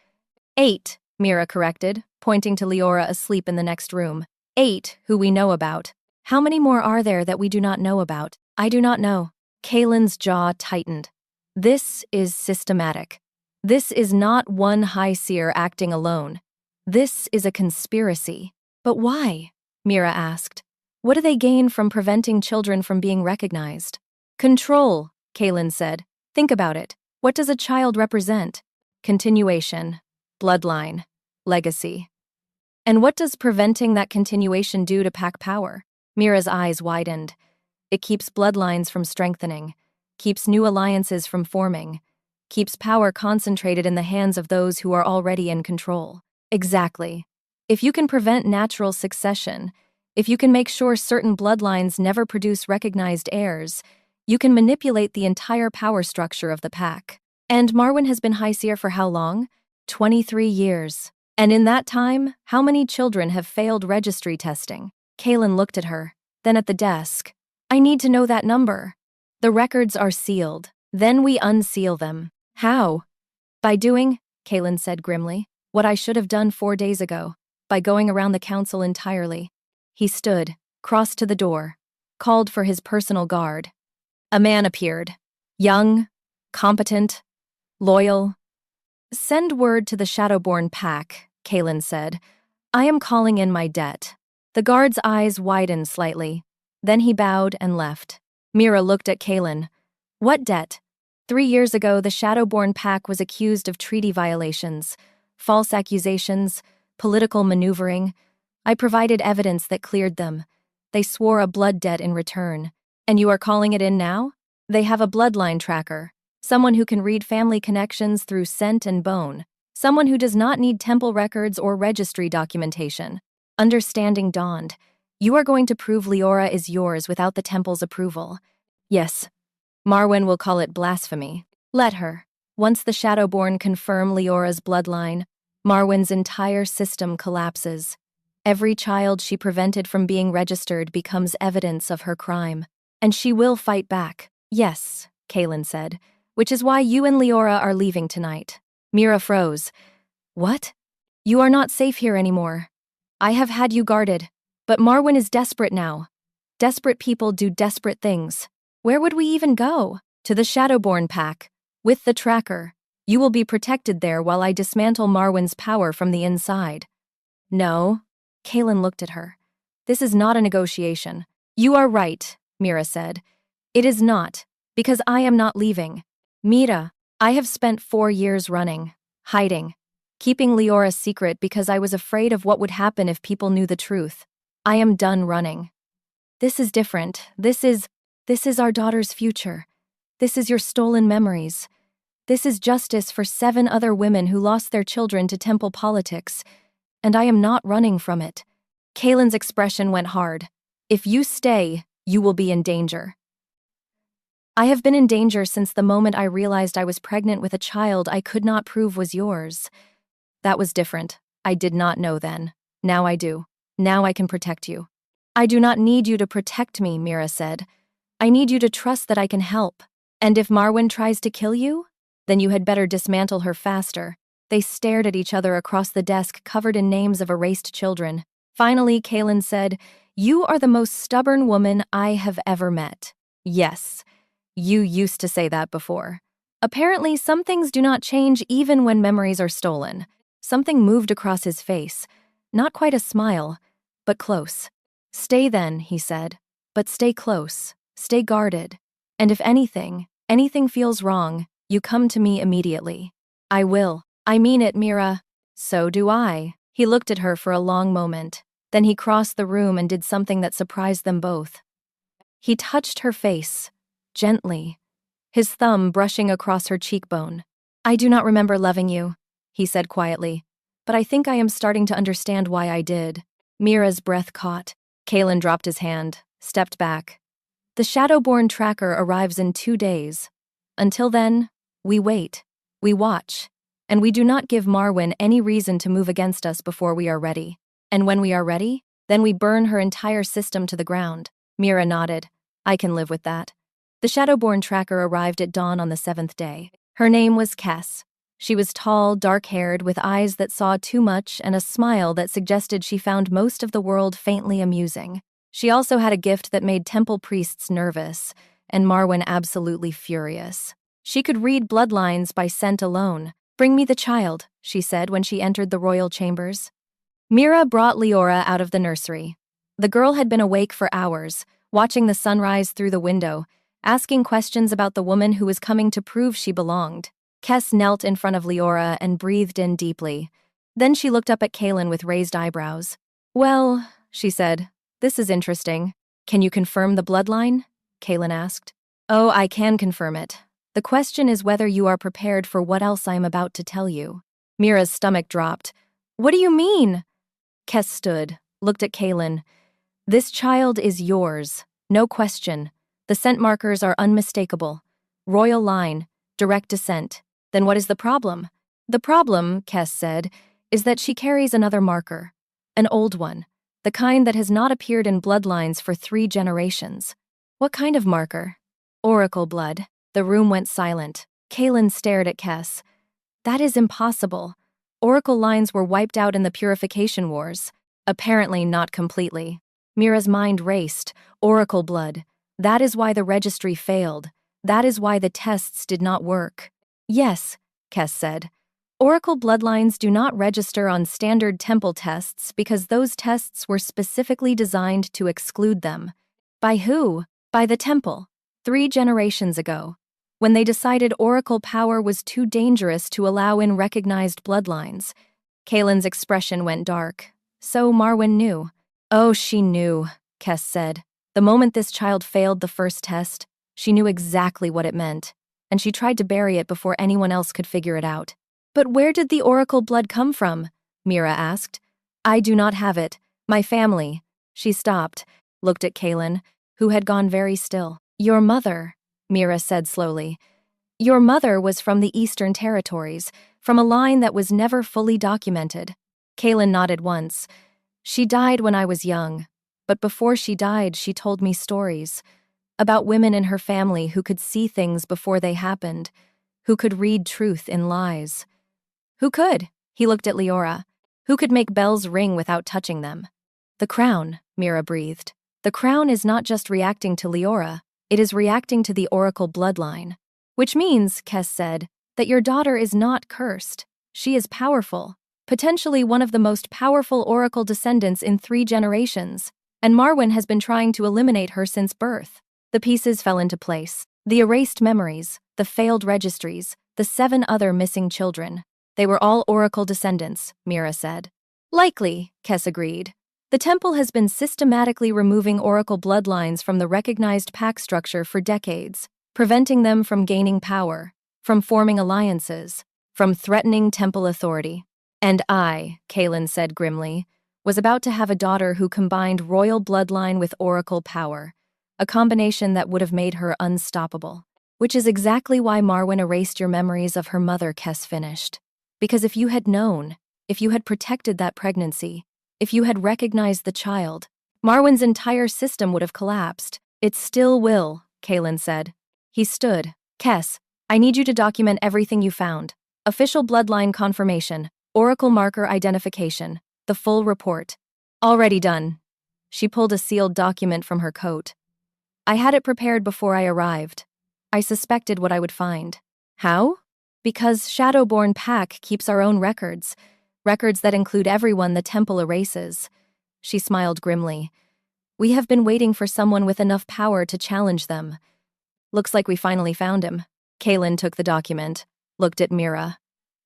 A: 8, Mira corrected, pointing to Liora asleep in the next room. 8, who we know about. How many more are there that we do not know about? I do not know. Kaylin's jaw tightened. This is systematic. This is not one high seer acting alone. This is a conspiracy. But why? Mira asked. What do they gain from preventing children from being recognized? Control, Kaylin said. Think about it. What does a child represent? Continuation, bloodline, legacy. And what does preventing that continuation do to pack power? Mira's eyes widened. It keeps bloodlines from strengthening, keeps new alliances from forming, keeps power concentrated in the hands of those who are already in control. Exactly. If you can prevent natural succession, if you can make sure certain bloodlines never produce recognized heirs, you can manipulate the entire power structure of the pack. And Marwyn has been High Seer for how long? 23 years. And in that time, how many children have failed registry testing? Kaylin looked at her, then at the desk. I need to know that number. The records are sealed. Then we unseal them. How? By doing, Kaylin said grimly, what I should have done 4 days ago, by going around the council entirely. He stood, crossed to the door, called for his personal guard. A man appeared. Young, competent, loyal. Send word to the Shadowborn pack, Kaylin said. I am calling in my debt. The guard's eyes widened slightly. Then he bowed and left. Mira looked at Kaylin. What debt? 3 years ago, the Shadowborn pack was accused of treaty violations, false accusations, political maneuvering. I provided evidence that cleared them. They swore a blood debt in return. And you are calling it in now? They have a bloodline tracker. Someone who can read family connections through scent and bone. Someone who does not need temple records or registry documentation. Understanding dawned. You are going to prove Liora is yours without the temple's approval. Yes. Marwyn will call it blasphemy. Let her. Once the Shadowborn confirm Liora's bloodline, Marwyn's entire system collapses. Every child she prevented from being registered becomes evidence of her crime. And she will fight back. Yes, Kaylin said, which is why you and Liora are leaving tonight. Mira froze. What? You are not safe here anymore. I have had you guarded. But Marwyn is desperate now. Desperate people do desperate things. Where would we even go? To the Shadowborn pack. With the tracker. You will be protected there while I dismantle Marwyn's power from the inside. No. Kaylin looked at her. This is not a negotiation. You are right, Mira said. It is not, because I am not leaving. Mira, I have spent 4 years running, hiding, keeping Liora secret because I was afraid of what would happen if people knew the truth. I am done running. This is different. This is our daughter's future. This is your stolen memories. This is justice for 7 other women who lost their children to temple politics. And I am not running from it. Kaylin's expression went hard. If you stay, you will be in danger. I have been in danger since the moment I realized I was pregnant with a child I could not prove was yours. That was different. I did not know then. Now I do. Now I can protect you. I do not need you to protect me, Mira said. I need you to trust that I can help. And if Marwan tries to kill you, then you had better dismantle her faster. They stared at each other across the desk covered in names of erased children. Finally, Kaylin said, You are the most stubborn woman I have ever met. Yes, you used to say that before. Apparently, some things do not change even when memories are stolen. Something moved across his face. Not quite a smile, but close. Stay then, he said. But stay close. Stay guarded. And if anything feels wrong, you come to me immediately. I will. I mean it, Mira. So do I. He looked at her for a long moment. Then he crossed the room and did something that surprised them both. He touched her face, gently, his thumb brushing across her cheekbone. I do not remember loving you, he said quietly, but I think I am starting to understand why I did. Mira's breath caught. Kaylin dropped his hand, stepped back. The Shadowborn tracker arrives in 2 days. Until then, we wait, we watch, and we do not give Marwan any reason to move against us before we are ready. And when we are ready, then we burn her entire system to the ground. Mira nodded. I can live with that. The Shadowborn tracker arrived at dawn on the 7th day. Her name was Kes. She was tall, dark-haired, with eyes that saw too much and a smile that suggested she found most of the world faintly amusing. She also had a gift that made temple priests nervous, and Marwan absolutely furious. She could read bloodlines by scent alone. Bring me the child, she said when she entered the royal chambers. Mira brought Liora out of the nursery. The girl had been awake for hours, watching the sunrise through the window, asking questions about the woman who was coming to prove she belonged. Kes knelt in front of Liora and breathed in deeply. Then she looked up at Kaylin with raised eyebrows. Well, she said, this is interesting. Can you confirm the bloodline? Kaylin asked. Oh, I can confirm it. The question is whether you are prepared for what else I am about to tell you. Mira's stomach dropped. What do you mean? Kes stood, looked at Kaylin. This child is yours, no question. The scent markers are unmistakable. Royal line, direct descent. Then what is the problem? The problem, Kes said, is that she carries another marker. An old one. The kind that has not appeared in bloodlines for 3 generations. What kind of marker? Oracle blood. The room went silent. Kaylin stared at Kes. That is impossible. Oracle lines were wiped out in the Purification Wars. Apparently not completely. Mira's mind raced. Oracle blood. That is why the registry failed. That is why the tests did not work. Yes, Kes said. Oracle bloodlines do not register on standard temple tests because those tests were specifically designed to exclude them. By who? By the temple. 3 generations ago, when they decided Oracle power was too dangerous to allow in recognized bloodlines. Kaylin's expression went dark. So Marwan knew. Oh, she knew, Kes said. The moment this child failed the first test, she knew exactly what it meant, and she tried to bury it before anyone else could figure it out. But where did the Oracle blood come from? Mira asked. I do not have it. My family. She stopped, looked at Kaylin, who had gone very still. Your mother, Mira said slowly. Your mother was from the Eastern Territories, from a line that was never fully documented. Kaylin nodded once. She died when I was young, but before she died, she told me stories about women in her family who could see things before they happened, who could read truth in lies. Who could? He looked at Liora. Who could make bells ring without touching them? The crown, Mira breathed. The crown is not just reacting to Liora, it is reacting to the Oracle bloodline. Which means, Kes said, that your daughter is not cursed. She is powerful, potentially one of the most powerful Oracle descendants in 3 generations. and Marwyn has been trying to eliminate her since birth. The pieces fell into place. The erased memories, the failed registries, the 7 other missing children. They were all Oracle descendants, Mira said. Likely, Kes agreed. The temple has been systematically removing Oracle bloodlines from the recognized pack structure for decades, preventing them from gaining power, from forming alliances, from threatening temple authority. And I, Kaelin said grimly, was about to have a daughter who combined royal bloodline with Oracle power, a combination that would have made her unstoppable. Which is exactly why Marwyn erased your memories of her mother, Kes finished. Because if you had known, if you had protected that pregnancy, if you had recognized the child, Marwyn's entire system would have collapsed. It still will, Kaelin said. He stood. Kes, I need you to document everything you found. Official bloodline confirmation, Oracle marker identification, the full report. Already done. She pulled a sealed document from her coat. I had it prepared before I arrived. I suspected what I would find. How? Because Shadowborn Pack keeps our own records that include everyone the temple erases. She smiled grimly. We have been waiting for someone with enough power to challenge them. Looks like we finally found him. Kaelin took the document, looked at Mira.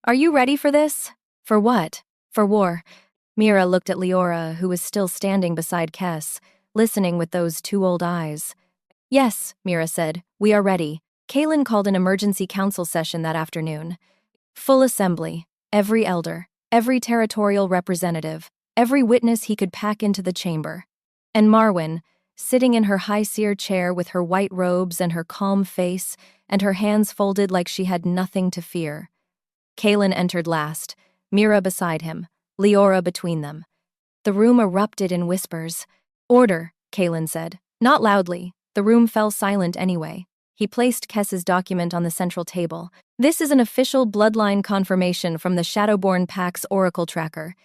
A: Are you ready for this? For what? For war. Mira looked at Liora, who was still standing beside Kes, listening with those 2 old eyes. Yes, Mira said, we are ready. Kaelin called an emergency council session that afternoon. Full assembly, every elder, every territorial representative, every witness he could pack into the chamber. And Marwyn, sitting in her high seer chair with her white robes and her calm face and her hands folded like she had nothing to fear. Kaelin entered last, Mira beside him, Liora between them. The room erupted in whispers. Order, Kaelin said. Not loudly. The room fell silent anyway. He placed Kes's document on the central table. This is an official bloodline confirmation from the Shadowborn Pack's Oracle tracker.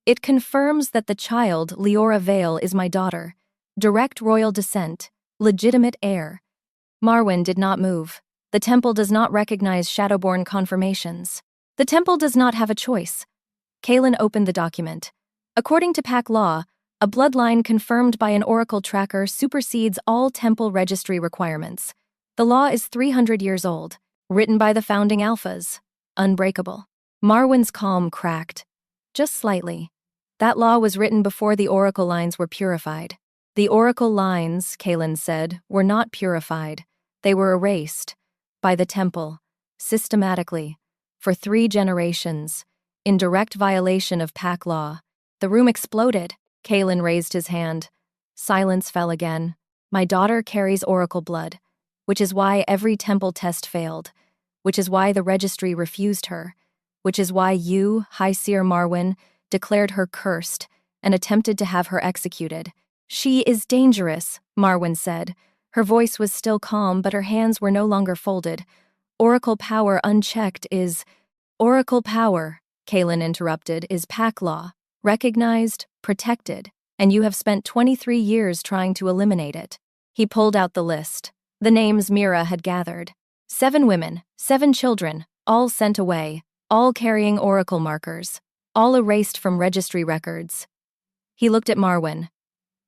A: It confirms that the child, Liora Vale, is my daughter. Direct royal descent. Legitimate heir. Marwyn did not move. The temple does not recognize Shadowborn confirmations. The temple does not have a choice. Kaelin opened the document. According to Pack law, a bloodline confirmed by an Oracle tracker supersedes all temple registry requirements. The law is 300 years old, written by the founding Alphas. Unbreakable. Marwyn's calm cracked. Just slightly. That law was written before the Oracle lines were purified. The Oracle lines, Kaelin said, were not purified. They were erased. By the temple. Systematically. For 3 generations. In direct violation of Pack law. The room exploded. Kaelin raised his hand. Silence fell again. My daughter carries Oracle blood. Which is why every temple test failed. Which is why the registry refused her. Which is why you, High Seer Marwyn, declared her cursed and attempted to have her executed. She is dangerous, Marwyn said. Her voice was still calm, but her hands were no longer folded. Oracle power unchecked is... Oracle power, Kaelin interrupted, is Pack law. Recognized, protected, and you have spent 23 years trying to eliminate it. He pulled out the list. The names Mira had gathered. 7 women, 7 children, all sent away, all carrying Oracle markers, all erased from registry records. He looked at Marwyn.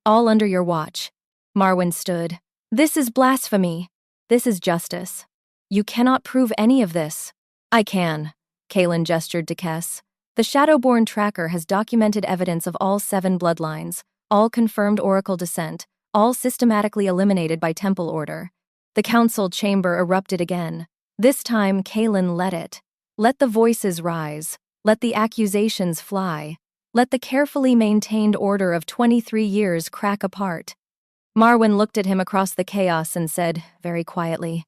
A: All under your watch. Marwyn stood. This is blasphemy. This is justice. You cannot prove any of this. I can. Kaelin gestured to Kes. The Shadowborn tracker has documented evidence of all 7 bloodlines, all confirmed Oracle descent, all systematically eliminated by temple order. The council chamber erupted again. This time, Kaelin let it. Let the voices rise. Let the accusations fly. Let the carefully maintained order of 23 years crack apart. Marwyn looked at him across the chaos and said, very quietly,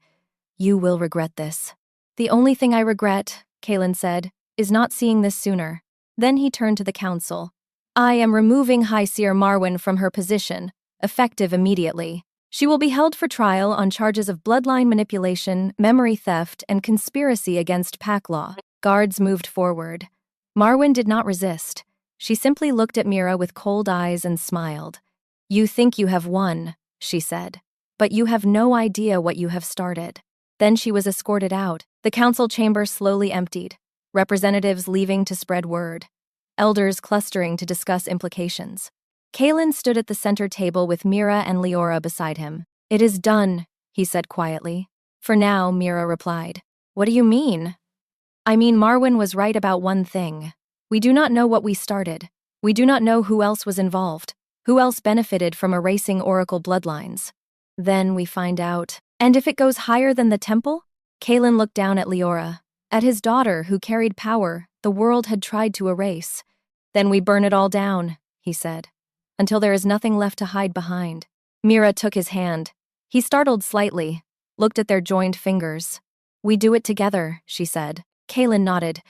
A: You will regret this. The only thing I regret, Kaelin said, is not seeing this sooner. Then he turned to the council. I am removing High Seer Marwyn from her position, effective immediately. She will be held for trial on charges of bloodline manipulation, memory theft, and conspiracy against Pack law. Guards moved forward. Marwyn did not resist. She simply looked at Mira with cold eyes and smiled. You think you have won, she said. But you have no idea what you have started. Then she was escorted out. The council chamber slowly emptied. Representatives leaving to spread word. Elders clustering to discuss implications. Kalen stood at the center table with Mira and Liora beside him. "It is done," he said quietly. "For now," Mira replied. "What do you mean?" "I mean, Marwyn was right about one thing. We do not know what we started. We do not know who else was involved, who else benefited from erasing Oracle bloodlines. Then we find out. And if it goes higher than the temple?" Kalen looked down at Liora, at his daughter who carried power the world had tried to erase. "Then we burn it all down," he said, "until there is nothing left to hide behind." Mira took his hand. He startled slightly, looked at their joined fingers. "We do it together," she said. Kalen nodded.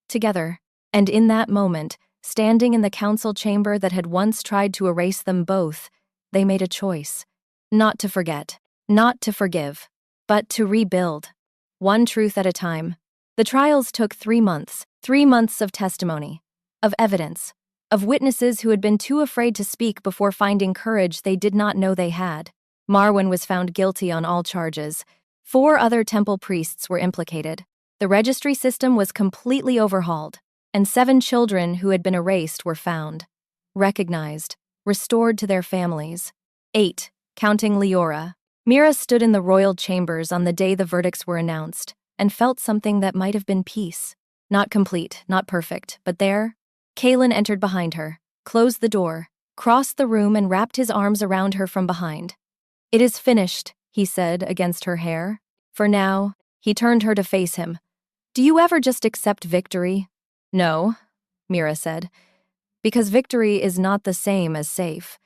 A: "Together." And in that moment, standing in the council chamber that had once tried to erase them both, they made a choice. Not to forget, not to forgive, but to rebuild. One truth at a time. The trials took 3 months, 3 months of testimony, of evidence, of witnesses who had been too afraid to speak before finding courage they did not know they had. Marwyn was found guilty on all charges. 4 other temple priests were implicated. The registry system was completely overhauled, and 7 children who had been erased were found, recognized, restored to their families. 8, counting Liora. Mira stood in the royal chambers on the day the verdicts were announced, and felt something that might have been peace. Not complete, not perfect, but there. Kalen entered behind her, closed the door, crossed the room and wrapped his arms around her from behind. "It is finished," he said against her hair. "For now." He turned her to face him. "Do you ever just accept victory?" "No," Mira said, "because victory is not the same as safe."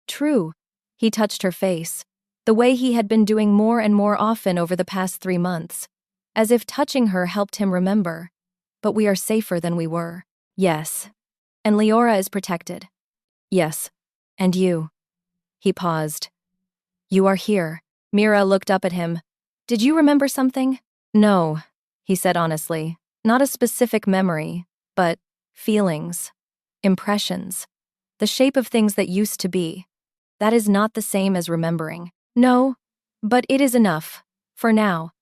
A: "True." He touched her face, the way he had been doing more and more often over the past 3 months, as if touching her helped him remember. "But we are safer than we were." "Yes." "And Liora is protected." "Yes." "And you." He paused. "You are here." Mira looked up at him. "Did you remember something?" "No," he said honestly. "Not a specific memory, but feelings, impressions, the shape of things that used to be. That is not the same as remembering." "No, but it is enough. For now."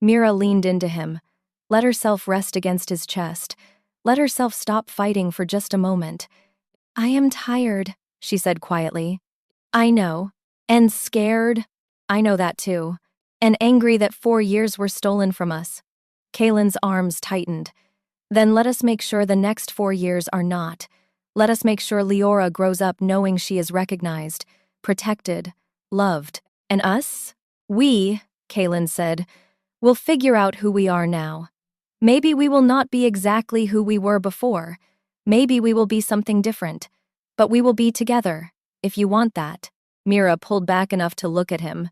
A: Mira leaned into him, let herself rest against his chest, let herself stop fighting for just a moment. "I am tired," she said quietly. "I know. And scared. I know that too. And angry that 4 years were stolen from us." Kalen's arms tightened. "Then let us make sure the next 4 years are not. Let us make sure Liora grows up knowing she is recognized, protected, loved. And us? We," Kalen said, "will figure out who we are now. Maybe we will not be exactly who we were before. Maybe we will be something different. But we will be together, if you want that." Mira pulled back enough to look at him.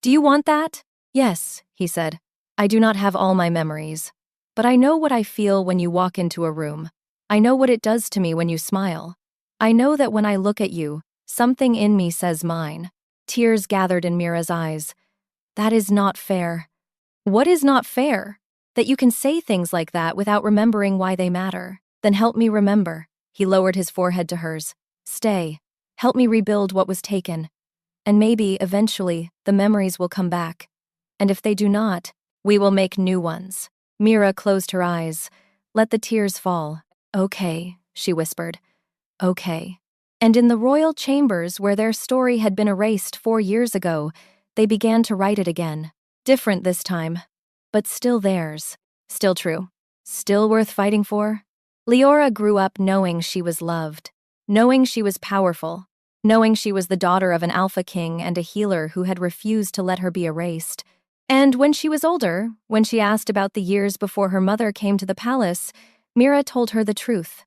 A: "Do you want that?" "Yes," he said. "I do not have all my memories. But I know what I feel when you walk into a room. I know what it does to me when you smile. I know that when I look at you, something in me says mine." Tears gathered in Mira's eyes. "That is not fair." "What is not fair?" "That you can say things like that without remembering why they matter." "Then help me remember." He lowered his forehead to hers. "Stay. Help me rebuild what was taken. And maybe, eventually, the memories will come back. And if they do not, we will make new ones." Mira closed her eyes. Let the tears fall. "Okay," she whispered. "Okay." And in the royal chambers where their story had been erased 4 years ago, they began to write it again. Different this time, but still theirs. Still true. Still worth fighting for. Liora grew up knowing she was loved, knowing she was powerful, knowing she was the daughter of an alpha king and a healer who had refused to let her be erased. And when she was older, when she asked about the years before her mother came to the palace, Mira told her the truth.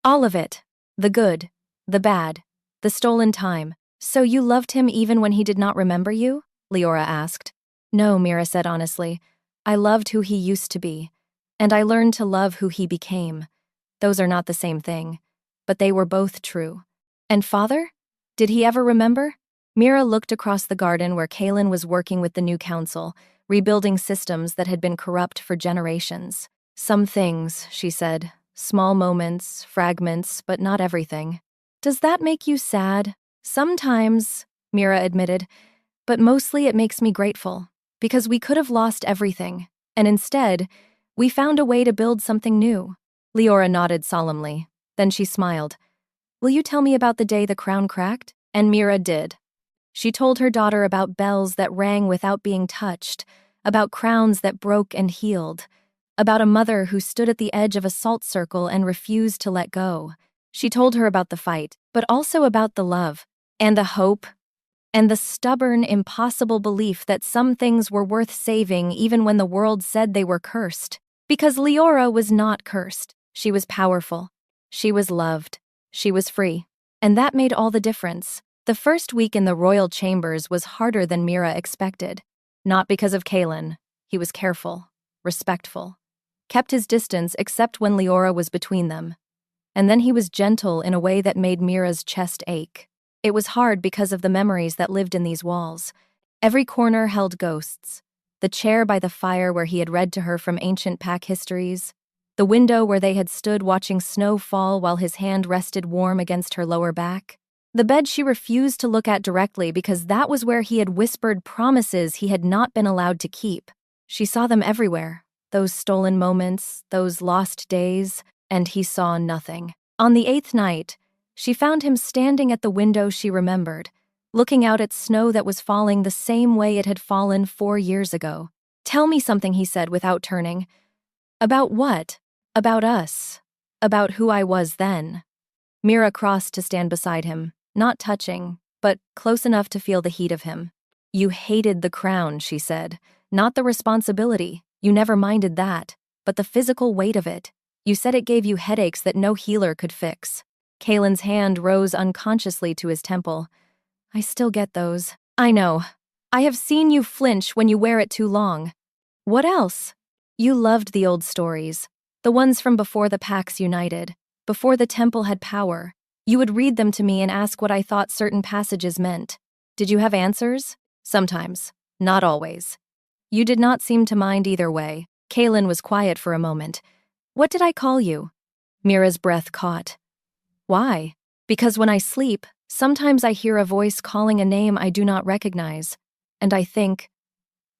A: All of it. The good, the bad, the stolen time. "So you loved him even when he did not remember you?" Liora asked. "No," Mira said honestly. "I loved who he used to be, and I learned to love who he became. Those are not the same thing, but they were both true." "And father? Did he ever remember?" Mira looked across the garden where Kalen was working with the new council, rebuilding systems that had been corrupt for generations. "Some things," she said. "Small moments, fragments, but not everything." "Does that make you sad?" "Sometimes," Mira admitted, "but mostly it makes me grateful, because we could have lost everything, and instead, we found a way to build something new." Liora nodded solemnly. Then she smiled. Will you tell me about the day the crown cracked? And Mira did. She told her daughter about bells that rang without being touched, about crowns that broke and healed, about a mother who stood at the edge of a salt circle and refused to let go. She told her about the fight, but also about the love, and the hope, and the stubborn, impossible belief that some things were worth saving even when the world said they were cursed. Because Liora was not cursed. She was powerful. She was loved. She was free. And that made all the difference. The first week in the royal chambers was harder than Mira expected. Not because of Kaelin. He was careful, respectful, kept his distance except when Liora was between them. And then he was gentle in a way that made Mira's chest ache. It was hard because of the memories that lived in these walls. Every corner held ghosts. The chair by the fire where he had read to her from ancient pack histories. The window where they had stood watching snow fall while his hand rested warm against her lower back. The bed she refused to look at directly because that was where he had whispered promises he had not been allowed to keep. She saw them everywhere, those stolen moments, those lost days, and he saw nothing. On the 8th night, she found him standing at the window she remembered, looking out at snow that was falling the same way it had fallen 4 years ago. "Tell me something," he said without turning. "About what?" "About us. About who I was then." Mira crossed to stand beside him, not touching, but close enough to feel the heat of him. "You hated the crown," she said. "Not the responsibility. You never minded that. But the physical weight of it. You said it gave you headaches that no healer could fix." Kaelin's hand rose unconsciously to his temple. "I still get those. I know. I have seen you flinch when you wear it too long." "What else?" "You loved the old stories. The ones from before the packs united. Before the temple had power. You would read them to me and ask what I thought certain passages meant. Did you have answers?" "Sometimes. Not always." "You did not seem to mind either way." Kaelin was quiet for a moment. "What did I call you?" Mira's breath caught. "Why?" "Because when I sleep, sometimes I hear a voice calling a name I do not recognize, and I think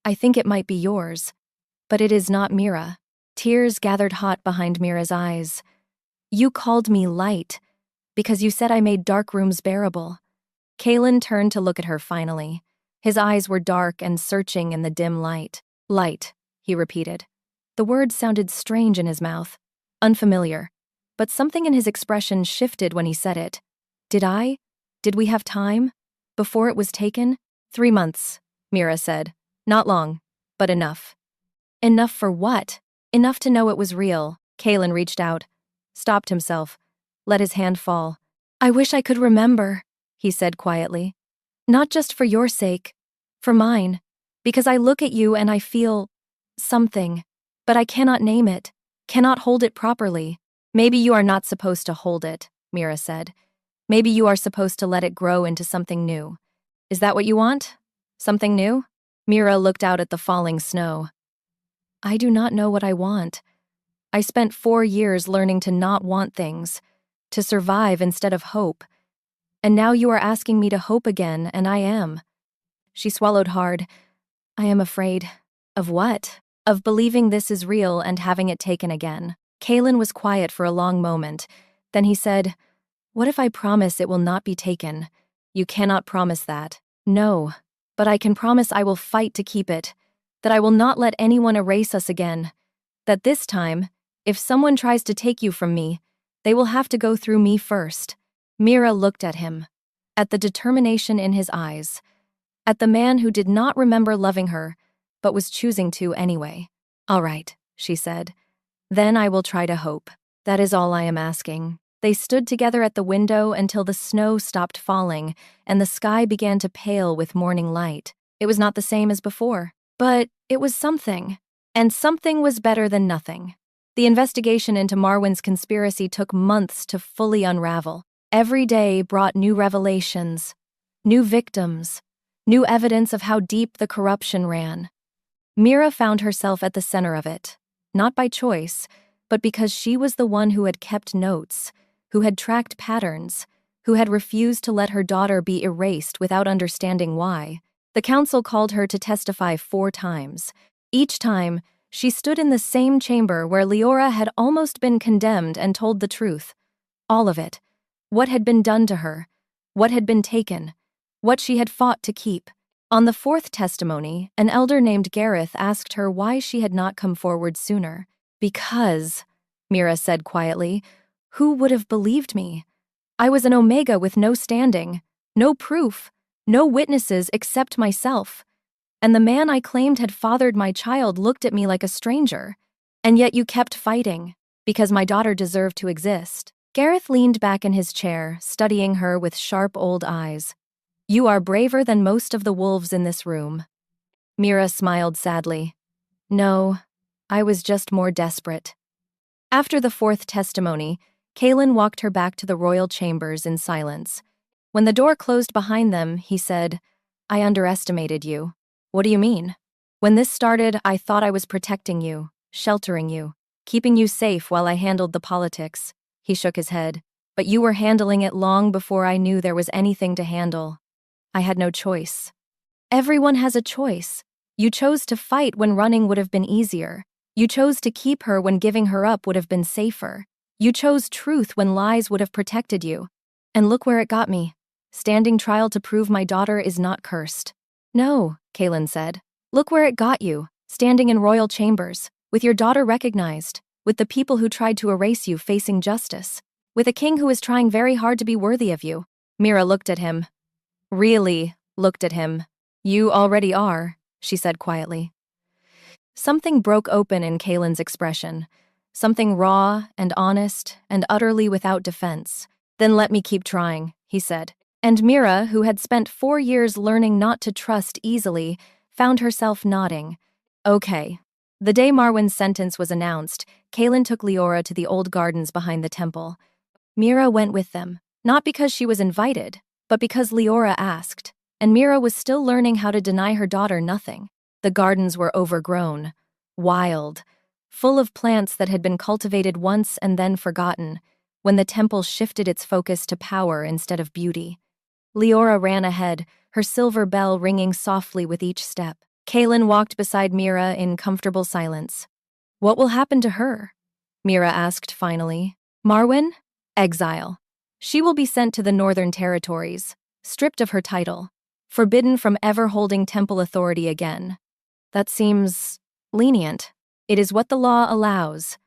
A: it might be yours. But it is not Mira." Tears gathered hot behind Mira's eyes. "You called me light, because you said I made dark rooms bearable." Kaelin turned to look at her finally. His eyes were dark and searching in the dim light. "Light," he repeated. The word sounded strange in his mouth, unfamiliar, but something in his expression shifted when he said it. Did we have time? Before it was taken?" 3 months, Mira said. "Not long, but enough." "Enough for what?" "Enough to know it was real." Kaelin reached out, stopped himself, let his hand fall. "I wish I could remember," he said quietly. "Not just for your sake, for mine. Because I look at you and I feel something, but I cannot name it, cannot hold it properly." "Maybe you are not supposed to hold it," Mira said. "Maybe you are supposed to let it grow into something new. Is that what you want? Something new?" Mira looked out at the falling snow. "I do not know what I want. I spent 4 years learning to not want things, to survive instead of hope. And now you are asking me to hope again, and I am." She swallowed hard. "I am afraid." "Of what?" "Of believing this is real and having it taken again." Kaelin was quiet for a long moment. Then he said, "What if I promise it will not be taken?" "You cannot promise that." "No, but I can promise I will fight to keep it, that I will not let anyone erase us again, that this time, if someone tries to take you from me, they will have to go through me first." Mira looked at him, at the determination in his eyes, at the man who did not remember loving her, but was choosing to anyway. "All right," she said. "Then I will try to hope. That is all I am asking." They stood together at the window until the snow stopped falling and the sky began to pale with morning light. It was not the same as before, but it was something. And something was better than nothing. The investigation into Marwyn's conspiracy took months to fully unravel. Every day brought new revelations, new victims, new evidence of how deep the corruption ran. Mira found herself at the center of it. Not by choice, but because she was the one who had kept notes, who had tracked patterns, who had refused to let her daughter be erased without understanding why. The council called her to testify 4 times. Each time, she stood in the same chamber where Liora had almost been condemned and told the truth. All of it. What had been done to her? What had been taken? What she had fought to keep? On the fourth testimony, an elder named Gareth asked her why she had not come forward sooner. Because, Mira said quietly, who would have believed me? I was an Omega with no standing, no proof, no witnesses except myself. And the man I claimed had fathered my child looked at me like a stranger. And yet you kept fighting, because my daughter deserved to exist. Gareth leaned back in his chair, studying her with sharp old eyes. You are braver than most of the wolves in this room. Mira smiled sadly. No, I was just more desperate. After the fourth testimony, Kaelin walked her back to the royal chambers in silence. When the door closed behind them, he said, I underestimated you. What do you mean? When this started, I thought I was protecting you, sheltering you, keeping you safe while I handled the politics. He shook his head. But you were handling it long before I knew there was anything to handle. I had no choice. Everyone has a choice. You chose to fight when running would have been easier. You chose to keep her when giving her up would have been safer. You chose truth when lies would have protected you. And look where it got me. Standing trial to prove my daughter is not cursed. No, Kaelin said. Look where it got you, standing in royal chambers, with your daughter recognized, with the people who tried to erase you facing justice, with a king who is trying very hard to be worthy of you. Mira looked at him. Really looked at him. You already are, she said quietly. Something broke open in Kaelin's expression. Something raw and honest and utterly without defense. Then let me keep trying, he said. And Mira, who had spent 4 years learning not to trust easily, found herself nodding. Okay. The day Marwen's sentence was announced, Kaelin took Liora to the old gardens behind the temple. Mira went with them, not because she was invited, but because Liora asked, and Mira was still learning how to deny her daughter nothing. The gardens were overgrown, wild, full of plants that had been cultivated once and then forgotten, when the temple shifted its focus to power instead of beauty. Liora ran ahead, her silver bell ringing softly with each step. Kaelin walked beside Mira in comfortable silence. What will happen to her? Mira asked finally. Marwen? Exile. She will be sent to the Northern Territories, stripped of her title, forbidden from ever holding temple authority again. That seems lenient. It is what the law allows.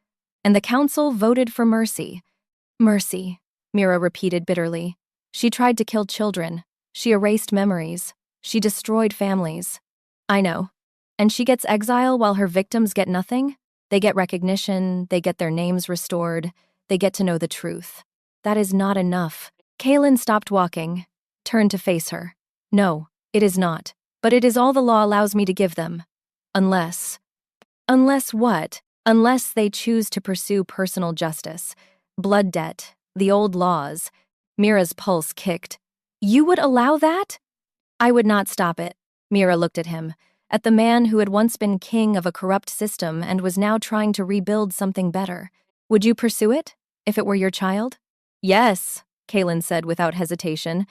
A: And the council voted for mercy. Mercy, Mira repeated bitterly. She tried to kill children. She erased memories. She destroyed families. I know. And she gets exile while her victims get nothing? They get recognition, they get their names restored, they get to know the truth. That is not enough. Kaelin stopped walking, turned to face her. No, it is not. But it is all the law allows me to give them. Unless. Unless what? Unless they choose to pursue personal justice, blood debt, the old laws. Mira's pulse kicked. You would allow that? I would not stop it. Mira looked at him, at the man who had once been king of a corrupt system and was now trying to rebuild something better. Would you pursue it, if it were your child? Yes, Kaelin said without hesitation.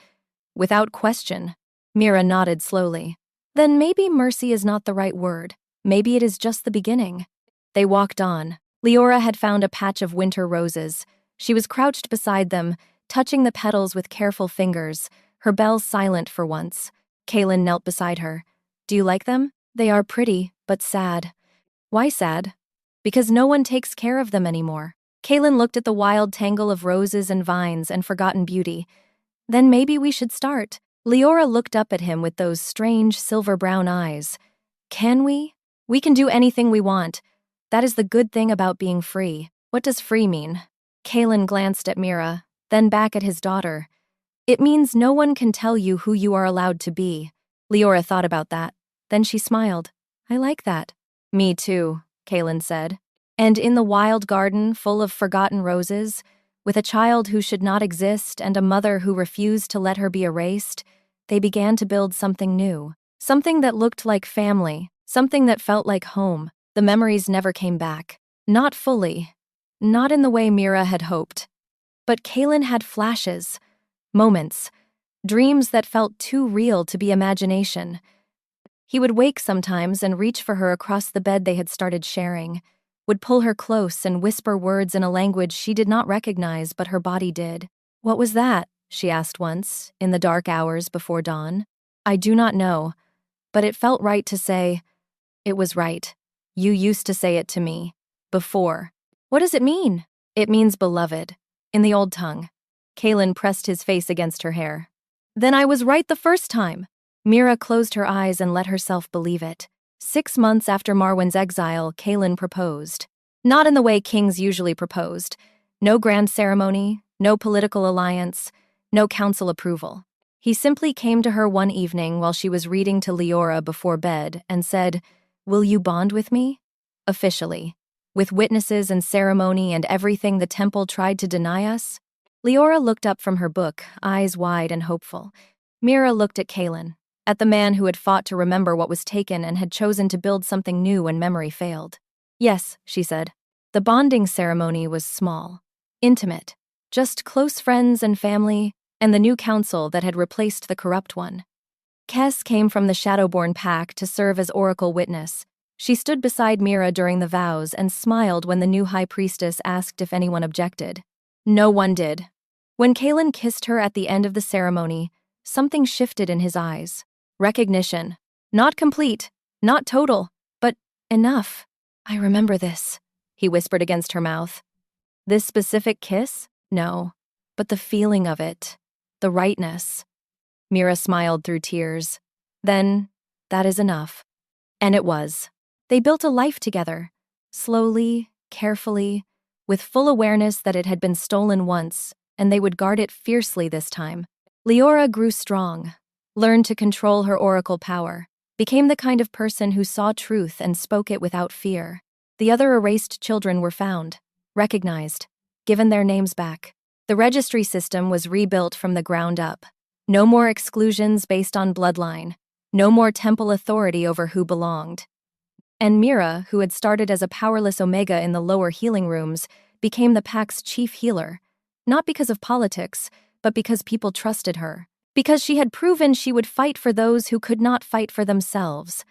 A: Without question. Mira nodded slowly. Then maybe mercy is not the right word. Maybe it is just the beginning. They walked on. Liora had found a patch of winter roses. She was crouched beside them, touching the petals with careful fingers, her bell silent for once. Kaelin knelt beside her. Do you like them? They are pretty, but sad. Why sad? Because no one takes care of them anymore. Kaelin looked at the wild tangle of roses and vines and forgotten beauty. Then maybe we should start. Liora looked up at him with those strange silver-brown eyes. Can we? We can do anything we want. That is the good thing about being free. What does free mean? Kaelin glanced at Mira, then back at his daughter. It means no one can tell you who you are allowed to be. Liora thought about that. Then she smiled. I like that. Me too, Kaelin said. And in the wild garden full of forgotten roses, with a child who should not exist and a mother who refused to let her be erased, they began to build something new. Something that looked like family, something that felt like home. The memories never came back. Not fully. Not in the way Mira had hoped. But Kaelin had flashes, moments, dreams that felt too real to be imagination. He would wake sometimes and reach for her across the bed they had started sharing, would pull her close and whisper words in a language she did not recognize but her body did. "What was that?" she asked once, in the dark hours before dawn. "I do not know, but it felt right to say, it was right. You used to say it to me. Before." "What does it mean?" "It means beloved, in the old tongue." Kalen pressed his face against her hair. "Then I was right the first time." Mira closed her eyes and let herself believe it. 6 months after Marwan's exile, Kalen proposed. Not in the way kings usually proposed. No grand ceremony, no political alliance, no council approval. He simply came to her one evening while she was reading to Liora before bed and said, "Will you bond with me?" Officially. With witnesses and ceremony and everything the temple tried to deny us. Liora looked up from her book, eyes wide and hopeful. Mira looked at Kalen, at the man who had fought to remember what was taken and had chosen to build something new when memory failed. "Yes," she said. The bonding ceremony was small, intimate, just close friends and family, and the new council that had replaced the corrupt one. Kes came from the Shadowborn pack to serve as oracle witness. She stood beside Mira during the vows and smiled when the new high priestess asked if anyone objected. No one did. When Kalen kissed her at the end of the ceremony, something shifted in his eyes. Recognition. Not complete, not total, but enough. "I remember this," he whispered against her mouth. "This specific kiss? No. But the feeling of it. The rightness." Mira smiled through tears. "Then, that is enough." And it was. They built a life together. Slowly, carefully, with full awareness that it had been stolen once, and they would guard it fiercely this time. Liora grew strong, learned to control her oracle power, became the kind of person who saw truth and spoke it without fear. The other erased children were found, recognized, given their names back. The registry system was rebuilt from the ground up. No more exclusions based on bloodline. No more temple authority over who belonged. And Mira, who had started as a powerless Omega in the lower healing rooms, became the pack's chief healer, not because of politics, but because people trusted her. Because she had proven she would fight for those who could not fight for themselves.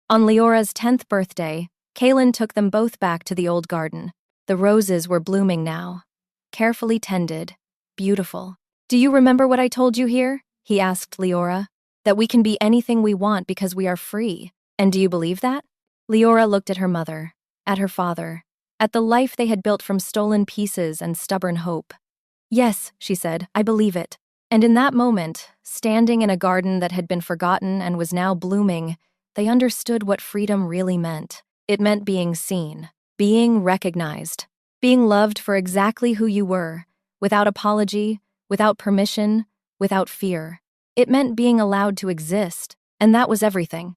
A: On Leora's 10th birthday, Kalen took them both back to the old garden. The roses were blooming now. Carefully tended. Beautiful. "Do you remember what I told you here?" he asked Liora. "That we can be anything we want because we are free. And do you believe that?" Liora looked at her mother, at her father, at the life they had built from stolen pieces and stubborn hope. "Yes," she said, "I believe it." And in that moment, standing in a garden that had been forgotten and was now blooming, they understood what freedom really meant. It meant being seen, being recognized, being loved for exactly who you were, without apology, without permission, without fear. It meant being allowed to exist, and that was everything.